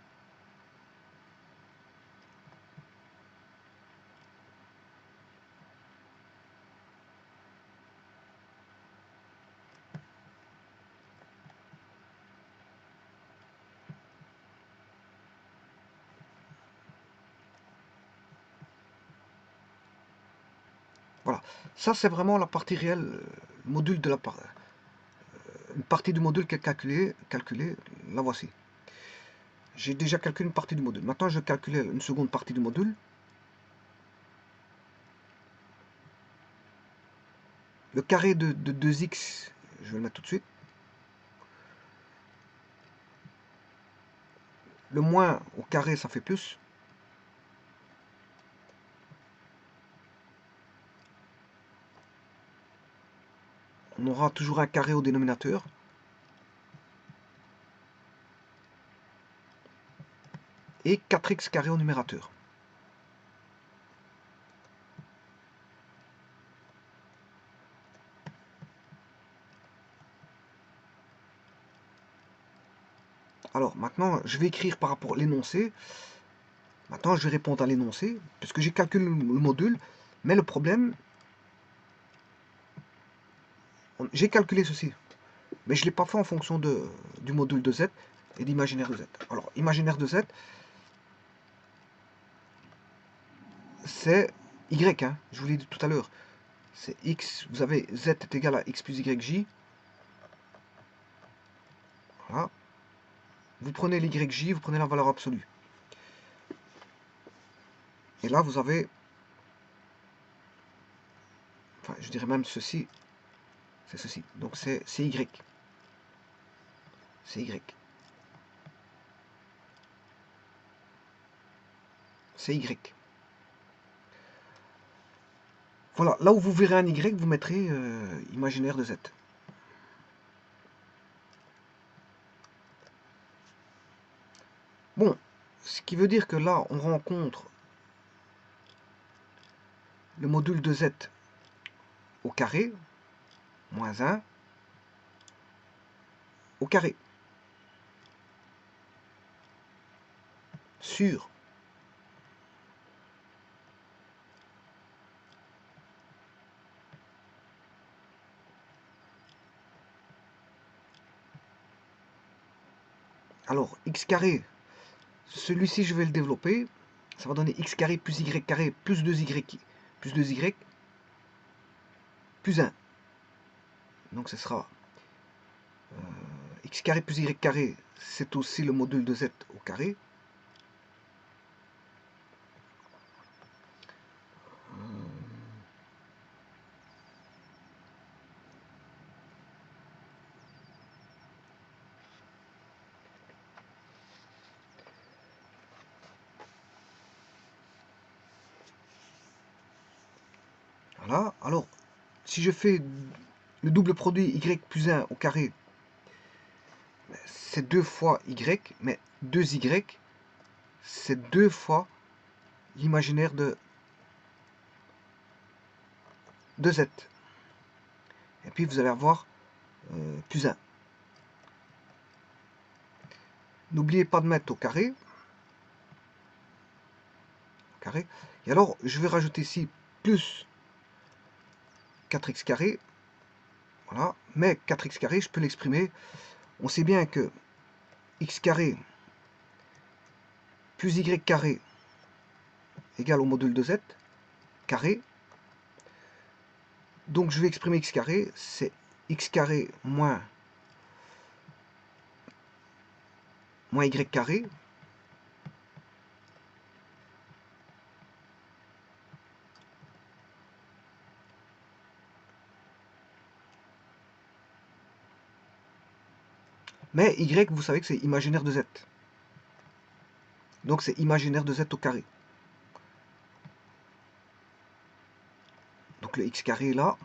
Voilà, ça c'est vraiment la partie réelle, module de la une partie du module qui est calculée, la voici. J'ai déjà calculé une partie du module. Maintenant, je vais calculer une seconde partie du module. Le carré de 2x, je vais le mettre tout de suite. Le moins au carré, ça fait plus. On aura toujours un carré au dénominateur. Et 4x carré au numérateur. Alors maintenant, je vais écrire par rapport à l'énoncé. Maintenant, je vais répondre à l'énoncé, puisque j'ai calculé le module. Mais le problème, j'ai calculé ceci. Mais je ne l'ai pas fait en fonction du module de z et d'imaginaire de z. Alors, imaginaire de z, c'est y, hein, je vous l'ai dit tout à l'heure. C'est x, vous avez z est égal à x plus yj. Voilà. Vous prenez l'yj, vous prenez la valeur absolue. Et là, vous avez, enfin, je dirais même ceci, c'est ceci. Donc, c'est y. C'est y. C'est y. Voilà, là où vous verrez un y, vous mettrez imaginaire de z. Bon, ce qui veut dire que là, on rencontre le module de z au carré, moins 1, au carré, sur alors x carré, celui-ci je vais le développer, ça va donner x carré plus y carré plus 2y plus 1. Donc ce sera x carré plus y carré, c'est aussi le module de z au carré. Voilà, alors si je fais le double produit y plus 1 au carré, c'est 2 fois y, mais 2y, c'est 2 fois l'imaginaire de z. Et puis vous allez avoir plus 1. N'oubliez pas de mettre au carré. Et alors, je vais rajouter ici plus 4x carré. Voilà. Mais 4x carré, je peux l'exprimer. On sait bien que x carré plus y carré égale au module de z carré. Donc je vais exprimer x carré, c'est x carré moins y carré. Mais y, vous savez que c'est imaginaire de z. Donc c'est imaginaire de z au carré. Donc le x carré est là.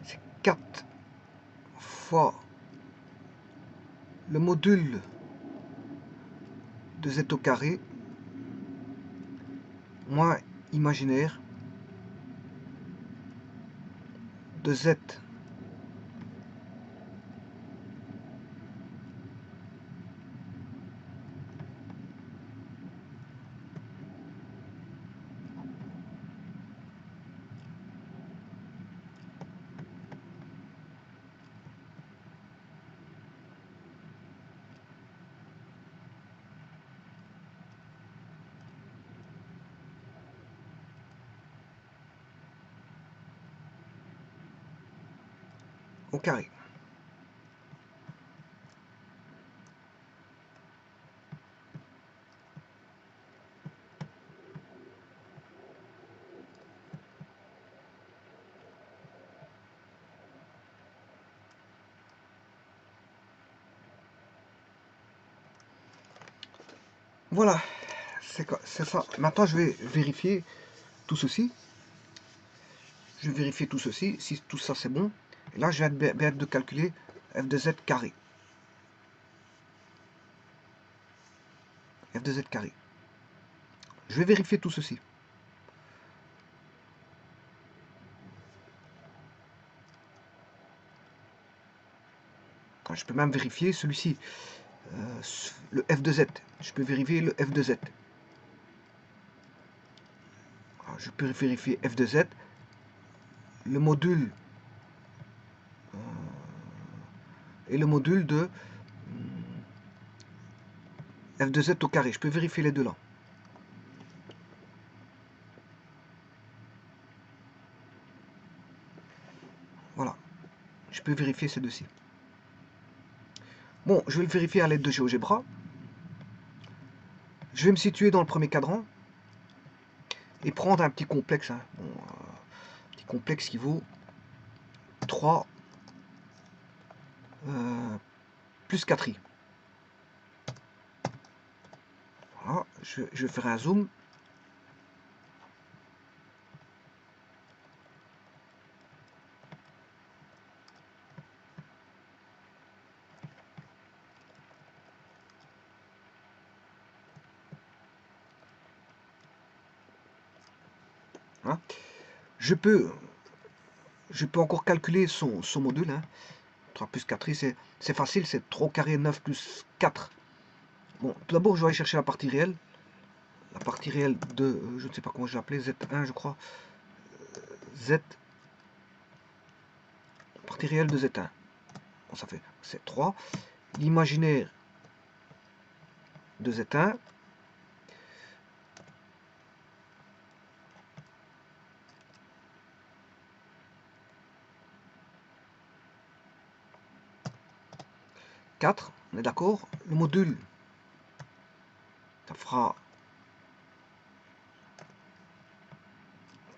C'est 4 fois le module de z au carré moins imaginaire de z au carré. Voilà, c'est ça. Maintenant, je vais vérifier tout ceci. Je vais vérifier tout ceci, si tout ça c'est bon. Et là, je vais être de calculer f de z carré. F de z carré. Je vais vérifier tout ceci. Je peux même vérifier celui-ci. Le f de z. Je peux vérifier le f de z. Alors, je peux vérifier f de z. Le module et le module de f de z au carré. Je peux vérifier les deux là. Voilà. Je peux vérifier ces deux-ci. Bon, je vais le vérifier à l'aide de GeoGebra. Je vais me situer dans le premier cadran et prendre un petit complexe. Hein. Bon, petit complexe qui vaut 3 plus 4i. Voilà, je vais faire un zoom. Hein. Je peux encore calculer son module. Hein. 3 plus 4i, c'est facile, c'est 3 au carré 9 plus 4. Bon, tout d'abord, je vais aller chercher la partie réelle. La partie réelle de, je ne sais pas comment je vais l'appeler, Z1, je crois. Z. Partie réelle de Z1. Bon, ça fait, c'est 3. L'imaginaire de Z1. On est d'accord. Le module, ça fera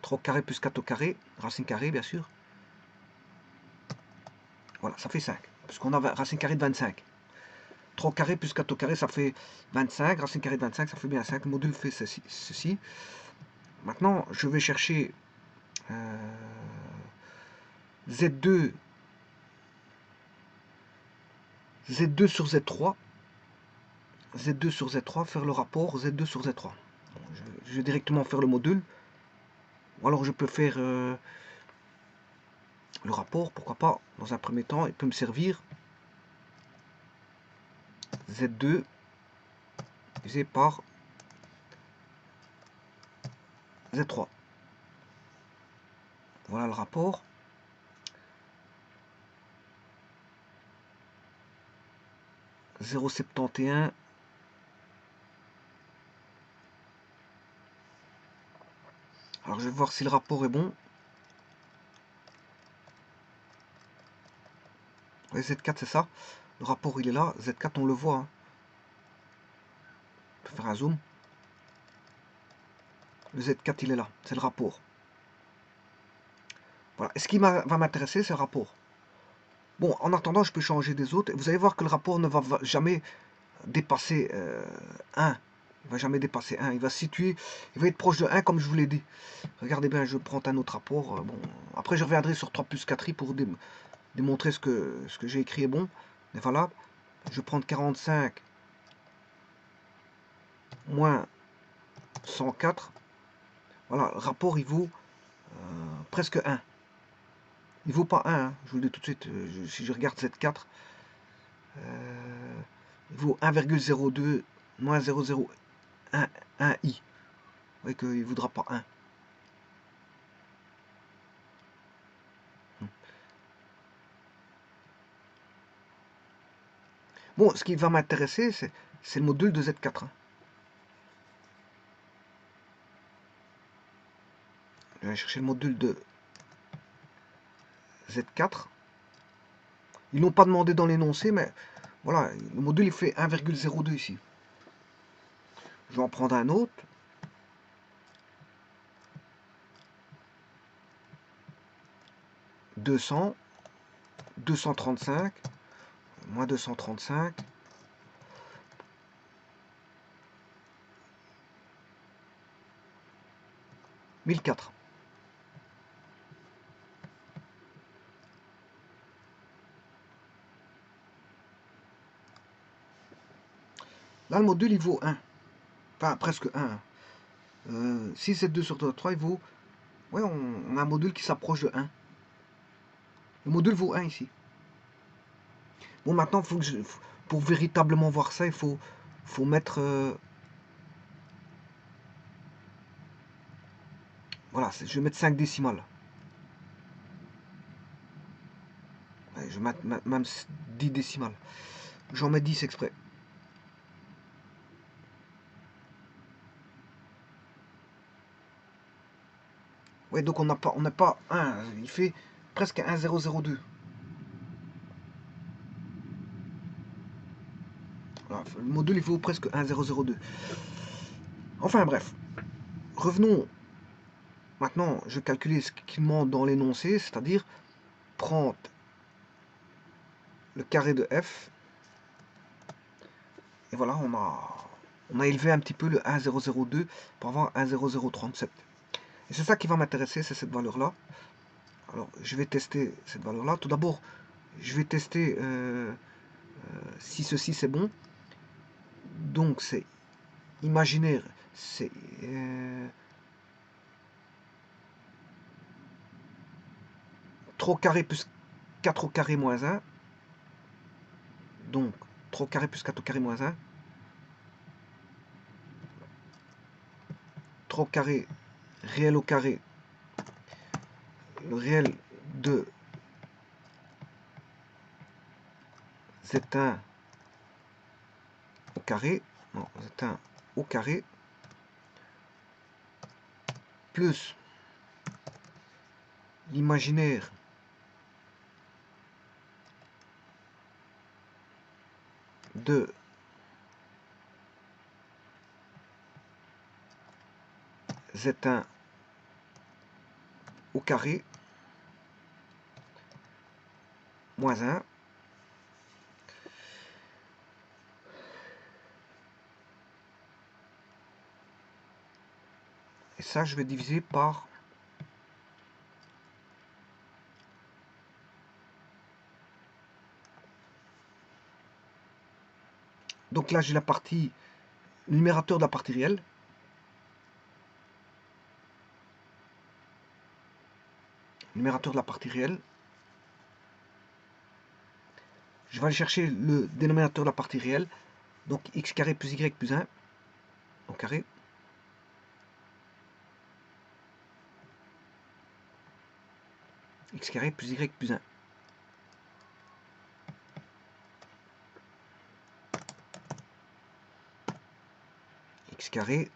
3 au carré plus 4 au carré, racine carrée bien sûr. Voilà, ça fait 5. Parce qu'on a racine carrée de 25. 3 au carré plus 4 au carré, ça fait 25. Racine carrée de 25, ça fait bien 5. Le module fait ceci. Maintenant, je vais chercher Z2 sur Z3. Z2 sur Z3, faire le rapport Z2 sur Z3. Je vais directement faire le module. Ou alors je peux faire le rapport, pourquoi pas, dans un premier temps, il peut me servir Z2 divisé par Z3. Voilà le rapport. « 0,71 ». Alors je vais voir si le rapport est bon. Ouais, Z4 c'est ça. Le rapport il est là. Z4 on le voit. Hein. On peut faire un zoom. Le Z4 il est là. C'est le rapport. Voilà. Et ce qui va m'intéresser c'est le rapport. Bon, en attendant je peux changer des autres. Vous allez voir que le rapport ne va jamais dépasser 1. Il va jamais dépasser 1. Il va se situer, il va être proche de 1 comme je vous l'ai dit. Regardez bien, je prends un autre rapport. Bon, après je reviendrai sur 3 plus 4i pour démontrer ce que j'ai écrit est bon, est valable. Je vais prendre 45 moins 104. Voilà, le rapport il vaut presque 1. Il vaut pas 1, hein, je vous le dis tout de suite. Si je regarde Z4, il vaut 1,02 moins 0,01 i. Vous voyez qu'il ne voudra pas 1. Bon, ce qui va m'intéresser, c'est le module de Z4. Hein. Je vais chercher le module de Z4. Ils n'ont pas demandé dans l'énoncé, mais voilà, le module il fait 1,02 ici. Je vais en prendre un autre. « 200, 235, moins 235, 1004. Là, le module, il vaut 1. Enfin, presque 1. 6, 7, 2 sur 3, il vaut... Ouais, on a un module qui s'approche de 1. Le module vaut 1 ici. Bon, maintenant, pour véritablement voir ça, il faut mettre... voilà, je vais mettre 5 décimales. Ouais, je vais mettre même 10 décimales. J'en mets 10 exprès. Ouais, donc on n'a pas 1. Il fait presque 1,002. Voilà, le module, il vaut presque 1,002. Enfin, bref. Revenons. Maintenant, je vais calculer ce qu'il demande dans l'énoncé, c'est-à-dire prendre le carré de f. Et voilà, on a élevé un petit peu le 1,002 pour avoir 1,0037. Et c'est ça qui va m'intéresser, c'est cette valeur-là. Alors, je vais tester cette valeur-là. Tout d'abord, je vais tester si ceci c'est bon. Donc, c'est imaginaire, c'est 3 au carré plus 4 au carré moins 1. Donc, 3 au carré plus 4 au carré moins 1. 3 au carré, réel au carré. Le réel de Z1 au carré. Non, Z1 au carré. Plus l'imaginaire de Z1 au carré moins 1. Et ça, je vais diviser par donc là, j'ai la partie numérateur de la partie réelle. Numérateur de la partie réelle. Je vais aller chercher le dénominateur de la partie réelle. Donc x carré plus y plus 1 au carré. X carré plus y plus 1. X carré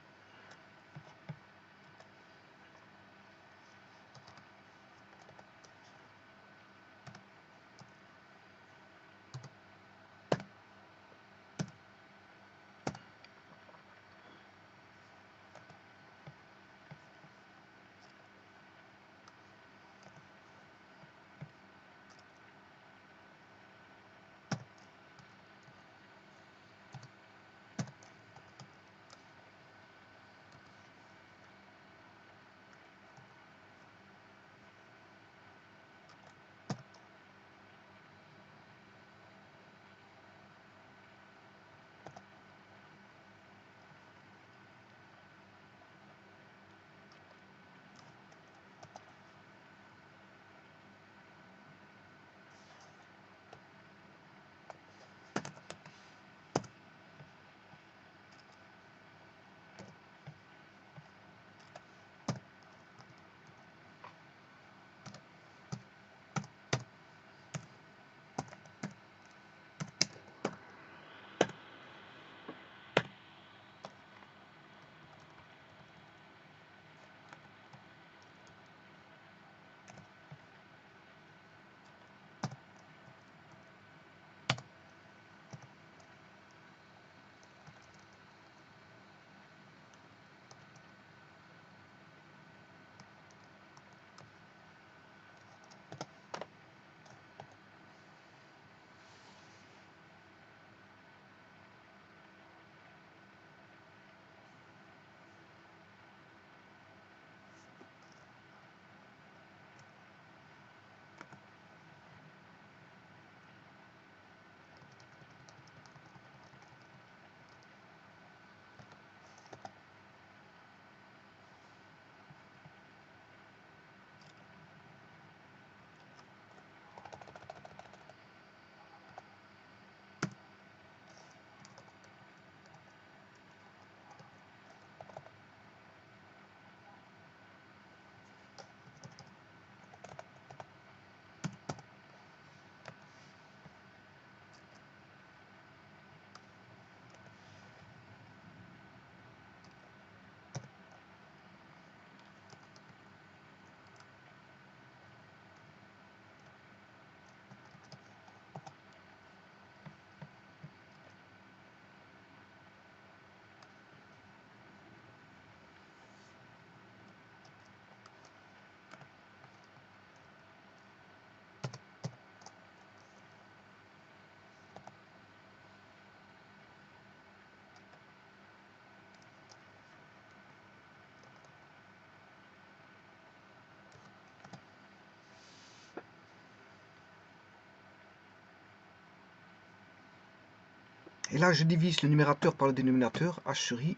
Et là, je divise le numérateur par le dénominateur, h sur i.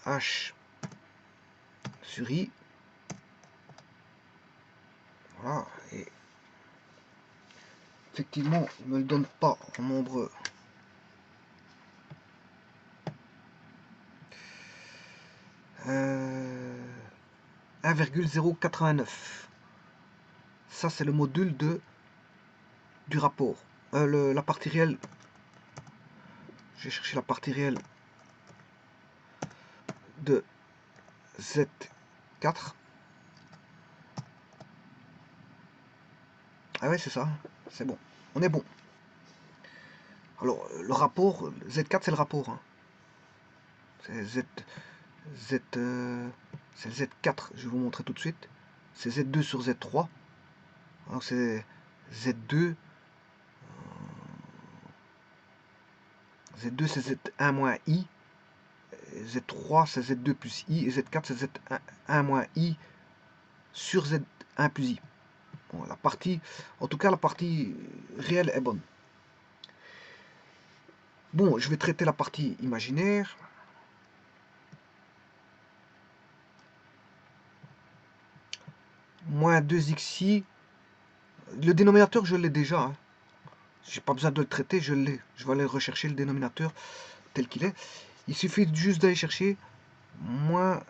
H sur i. Voilà. Et effectivement, il ne me le donne pas en nombre. 1,089. Ça, c'est le module du rapport. La partie réelle. Je vais chercher la partie réelle de Z4. Ah ouais, c'est ça. C'est bon. On est bon. Alors, le rapport, Z4, c'est le rapport. Hein. C'est c'est le Z4. Je vais vous montrer tout de suite. C'est Z2 sur Z3. Alors, c'est Z2. Z2, c'est Z1 moins I. Z3, c'est Z2 plus I. Et Z4, c'est Z1 moins I sur Z1 plus I. Bon, la partie, en tout cas, la partie réelle est bonne. Bon, je vais traiter la partie imaginaire. Moins 2xi. Le dénominateur, je l'ai déjà. Hein. J'ai pas besoin de le traiter, je l'ai. Je vais aller rechercher le dénominateur tel qu'il est. Il suffit juste d'aller chercher moins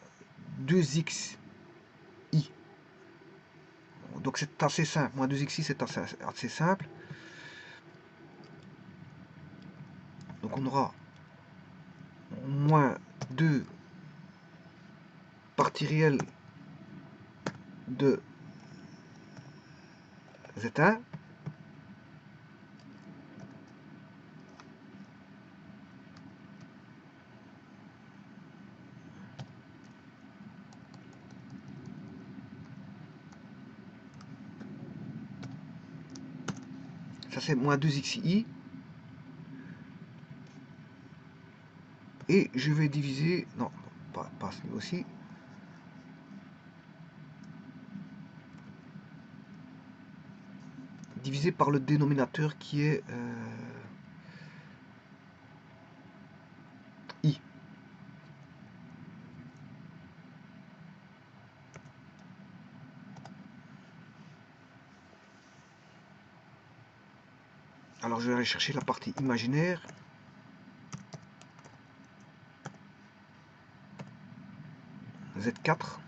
2xi. Donc c'est assez simple. Moins 2xi, c'est assez simple. Donc on aura moins 2 parties réelles de Z1. Ça c'est moins 2xi. Et je vais diviser... Non, pas à ce niveau-ci. Divisé par le dénominateur qui est I. Alors je vais aller chercher la partie imaginaire. Z4.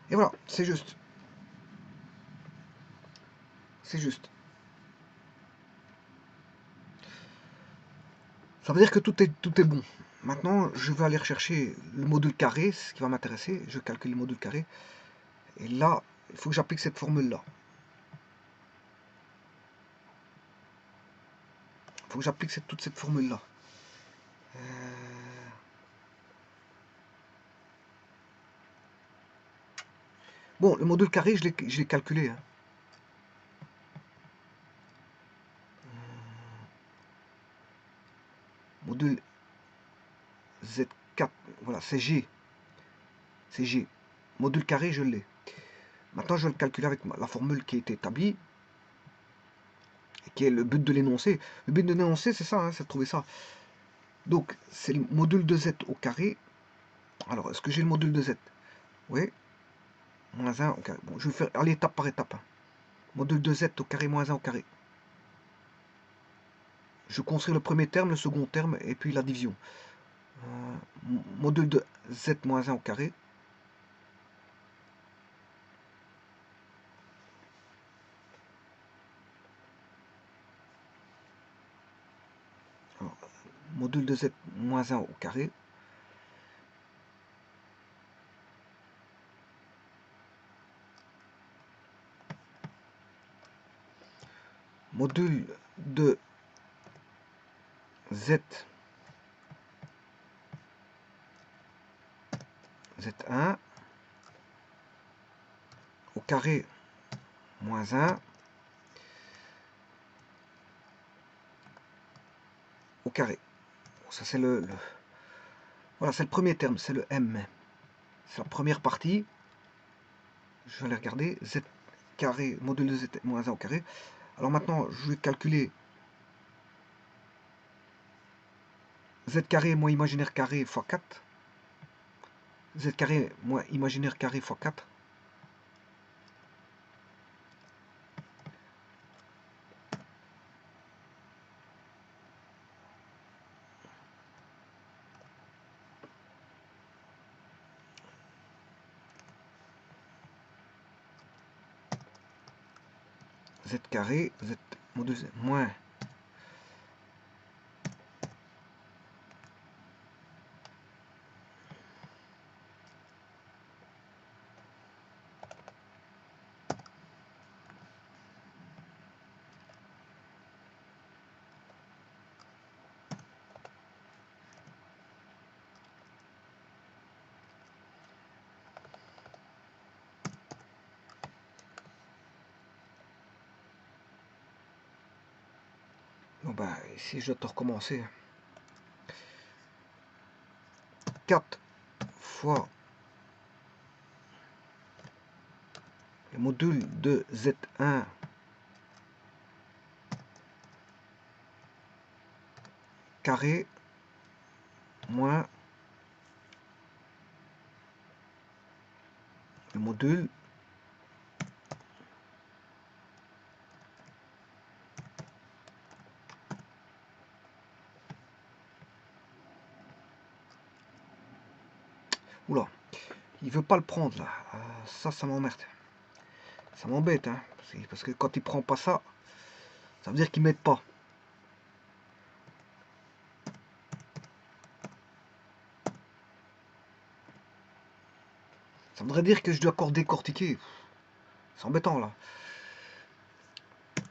Et voilà, c'est juste. C'est juste. Ça veut dire que tout est bon. Maintenant, je vais aller rechercher le module carré, ce qui va m'intéresser. Je calcule le module carré. Et là, il faut que j'applique cette formule-là. Il faut que j'applique toute cette formule-là. Bon, le module carré, je l'ai calculé. Hein. Module Z4, voilà, c'est G. C'est G. Module carré, je l'ai. Maintenant, je vais le calculer avec la formule qui a été établie, et qui est le but de l'énoncé. Le but de l'énoncé, c'est ça, hein, c'est de trouver ça. Donc, c'est le module de Z au carré. Alors, est-ce que j'ai le module de Z? Oui. Moins 1 au carré. Bon, je vais faire aller étape par étape. Hein. Module de Z au carré, moins 1 au carré. Je construis le premier terme, le second terme, et puis la division. Module de Z moins 1 au carré. Alors, module de Z moins 1 au carré. Module de Z Z1 au carré moins 1 au carré. Ça c'est voilà, c'est le premier terme, c'est le M. C'est la première partie. Je vais aller regarder. Z4 carré, module de z moins 1 au carré. Alors maintenant, je vais calculer z carré moins imaginaire carré fois 4. Z carré moins imaginaire carré fois 4. Z carré, Z module Z moins bon bah ici je dois recommencer. 4 fois le module de Z1 carré moins le module oula, il veut pas le prendre là. Ça m'emmerde. Ça m'embête, hein, parce que quand il prend pas ça, ça veut dire qu'il m'aide pas. Ça voudrait dire que je dois encore décortiquer. C'est embêtant là.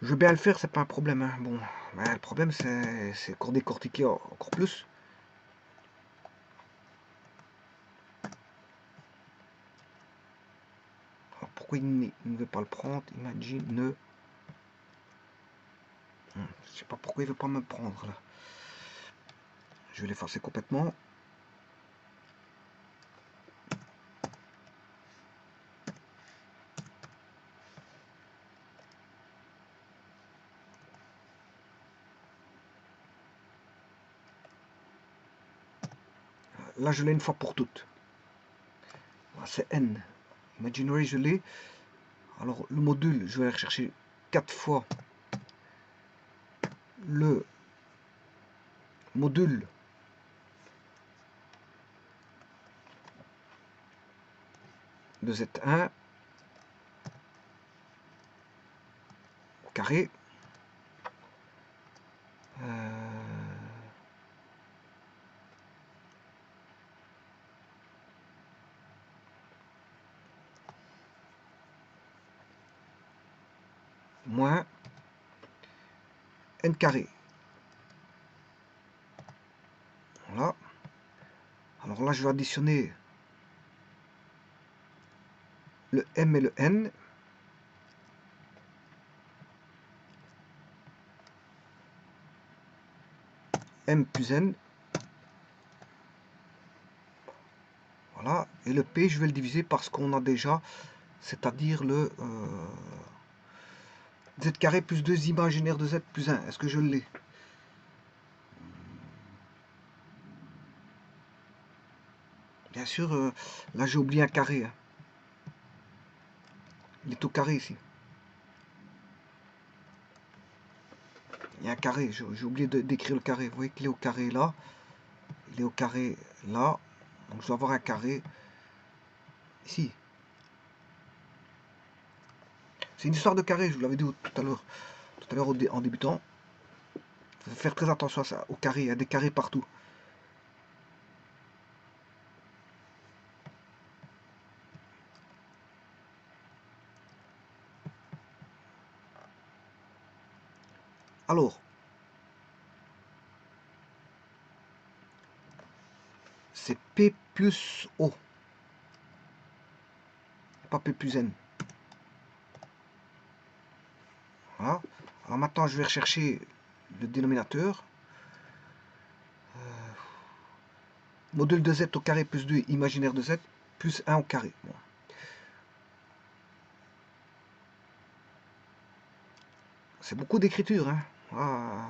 Je veux bien le faire, c'est pas un problème. Hein. Bon, le problème c'est encore décortiquer encore plus. Alors, pourquoi il ne veut pas le prendre? Imagine ne. Je sais pas pourquoi il veut pas me prendre là. Je vais l'effacer complètement. Là, je l'ai une fois pour toutes. C'est n. Imaginary, je l'ai. Alors, le module, je vais aller rechercher 4 fois le module de Z1 au carré. Moins n carré. Voilà. Alors là, je vais additionner le m et le n. M plus n. Voilà. Et le p, je vais le diviser par ce qu'on a déjà, c'est-à-dire le z carré plus 2 imaginaire de z plus 1. Est-ce que je l'ai? Bien sûr, là j'ai oublié un carré. Hein. Il est au carré ici. Il y a un carré, j'ai oublié d'écrire le carré. Vous voyez qu'il est au carré là. Il est au carré là. Donc je dois avoir un carré ici. C'est une histoire de carré, je vous l'avais dit tout à l'heure en débutant. Il faut faire très attention à ça, au carré, il y a des carrés partout. Alors, c'est P plus O, pas P plus N. Voilà. Alors maintenant, je vais rechercher le dénominateur. Module de z au carré plus 2 imaginaire de z plus 1 au carré. Bon. C'est beaucoup d'écriture, hein. Ah,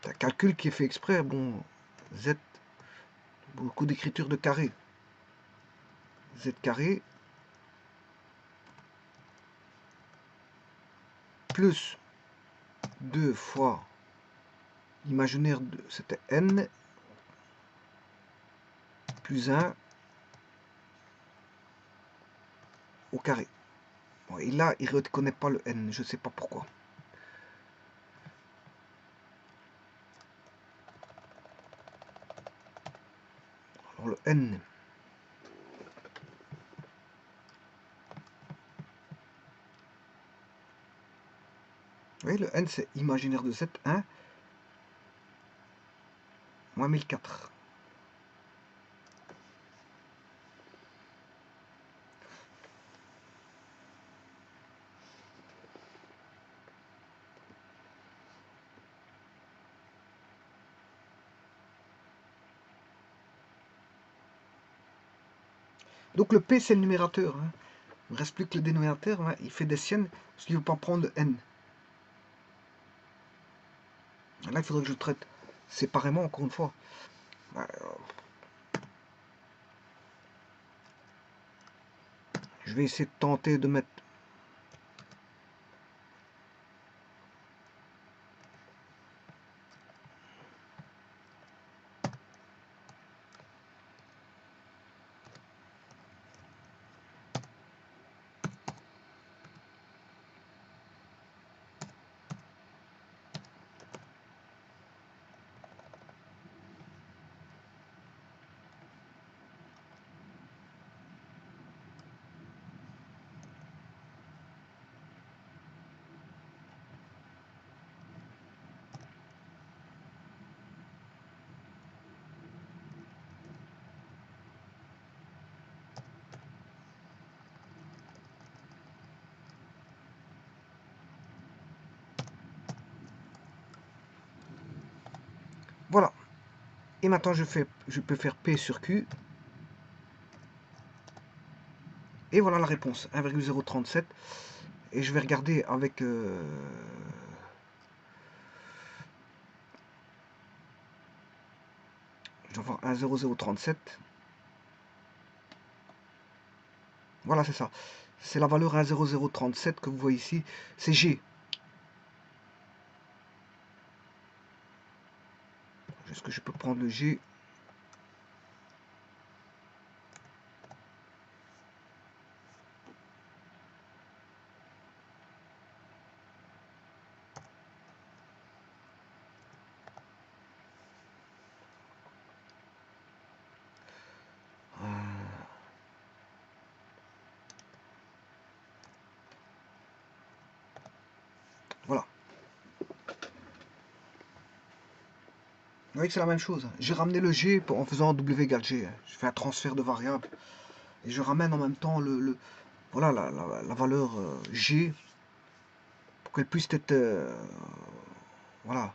un calcul qui est fait exprès, bon, Z, beaucoup d'écriture de carré. Z carré plus 2 fois imaginaire de, c'était n, plus 1 au carré. Bon, et là, il ne reconnaît pas le n, je ne sais pas pourquoi. Alors le n, vous voyez, le n c'est imaginaire de z, 1 moins 1004. Donc le p c'est le numérateur, hein. Il ne reste plus que le dénominateur, hein. Il fait des siennes, parce qu'il ne veut pas prendre le n. Là, il faudrait que je traite séparément, encore une fois. Je vais essayer de tenter de mettre... Voilà. Et maintenant, je peux faire P sur Q. Et voilà la réponse, 1,037. Et je vais regarder avec... je vais avoir 1,0037. Voilà, c'est ça. C'est la valeur 1,0037 que vous voyez ici. C'est G. Est-ce que je peux prendre le G? Voilà. Vous voyez que c'est la même chose. J'ai ramené le G en faisant W égale G. Je fais un transfert de variable. Et je ramène en même temps voilà, la valeur G pour qu'elle puisse être... voilà.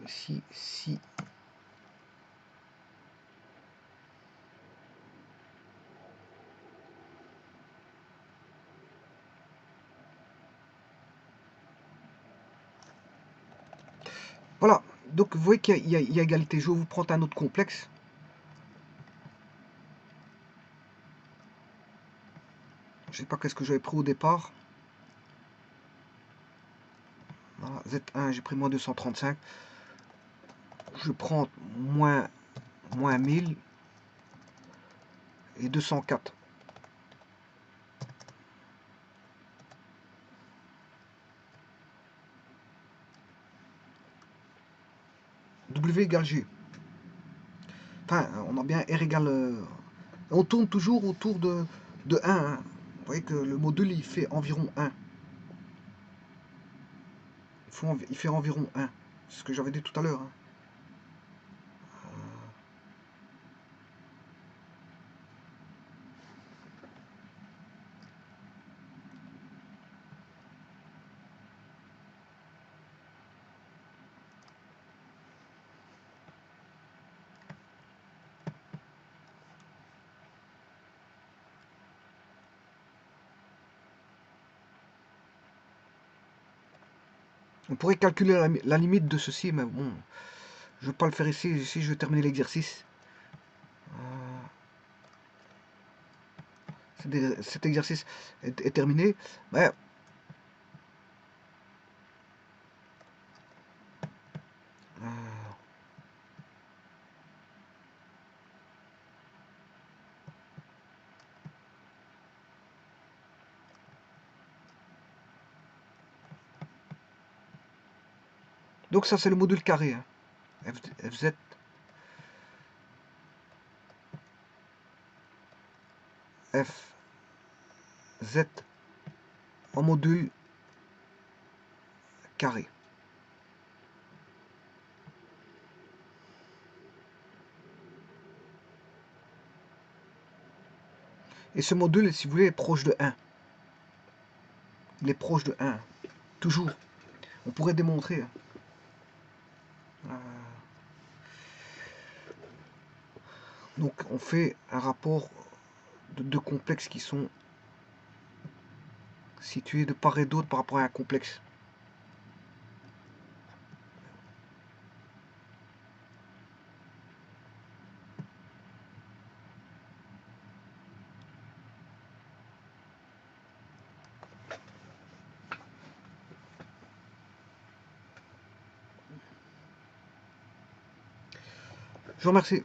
Si. Voilà. Donc vous voyez qu'il y a égalité. Je vais vous prendre un autre complexe. Je sais pas qu'est-ce que j'avais pris au départ. Voilà, Z1, j'ai pris moins 235. Je prends moins 1000 et 204. W égale G. Enfin, on a bien R égale... on tourne toujours autour de 1. Hein. Vous voyez que le module, il fait environ 1. Il fait environ 1. C'est ce que j'avais dit tout à l'heure. Hein. On pourrait calculer la limite de ceci, mais bon, je ne vais pas le faire ici. Ici, je vais terminer l'exercice. Cet exercice est terminé. Mais, donc ça, c'est le module carré. Hein. FZ. FZ en module carré. Et ce module, si vous voulez, est proche de 1. Il est proche de 1. Toujours. On pourrait démontrer. Donc on fait un rapport de deux complexes qui sont situés de part et d'autre par rapport à un complexe. Je vous remercie.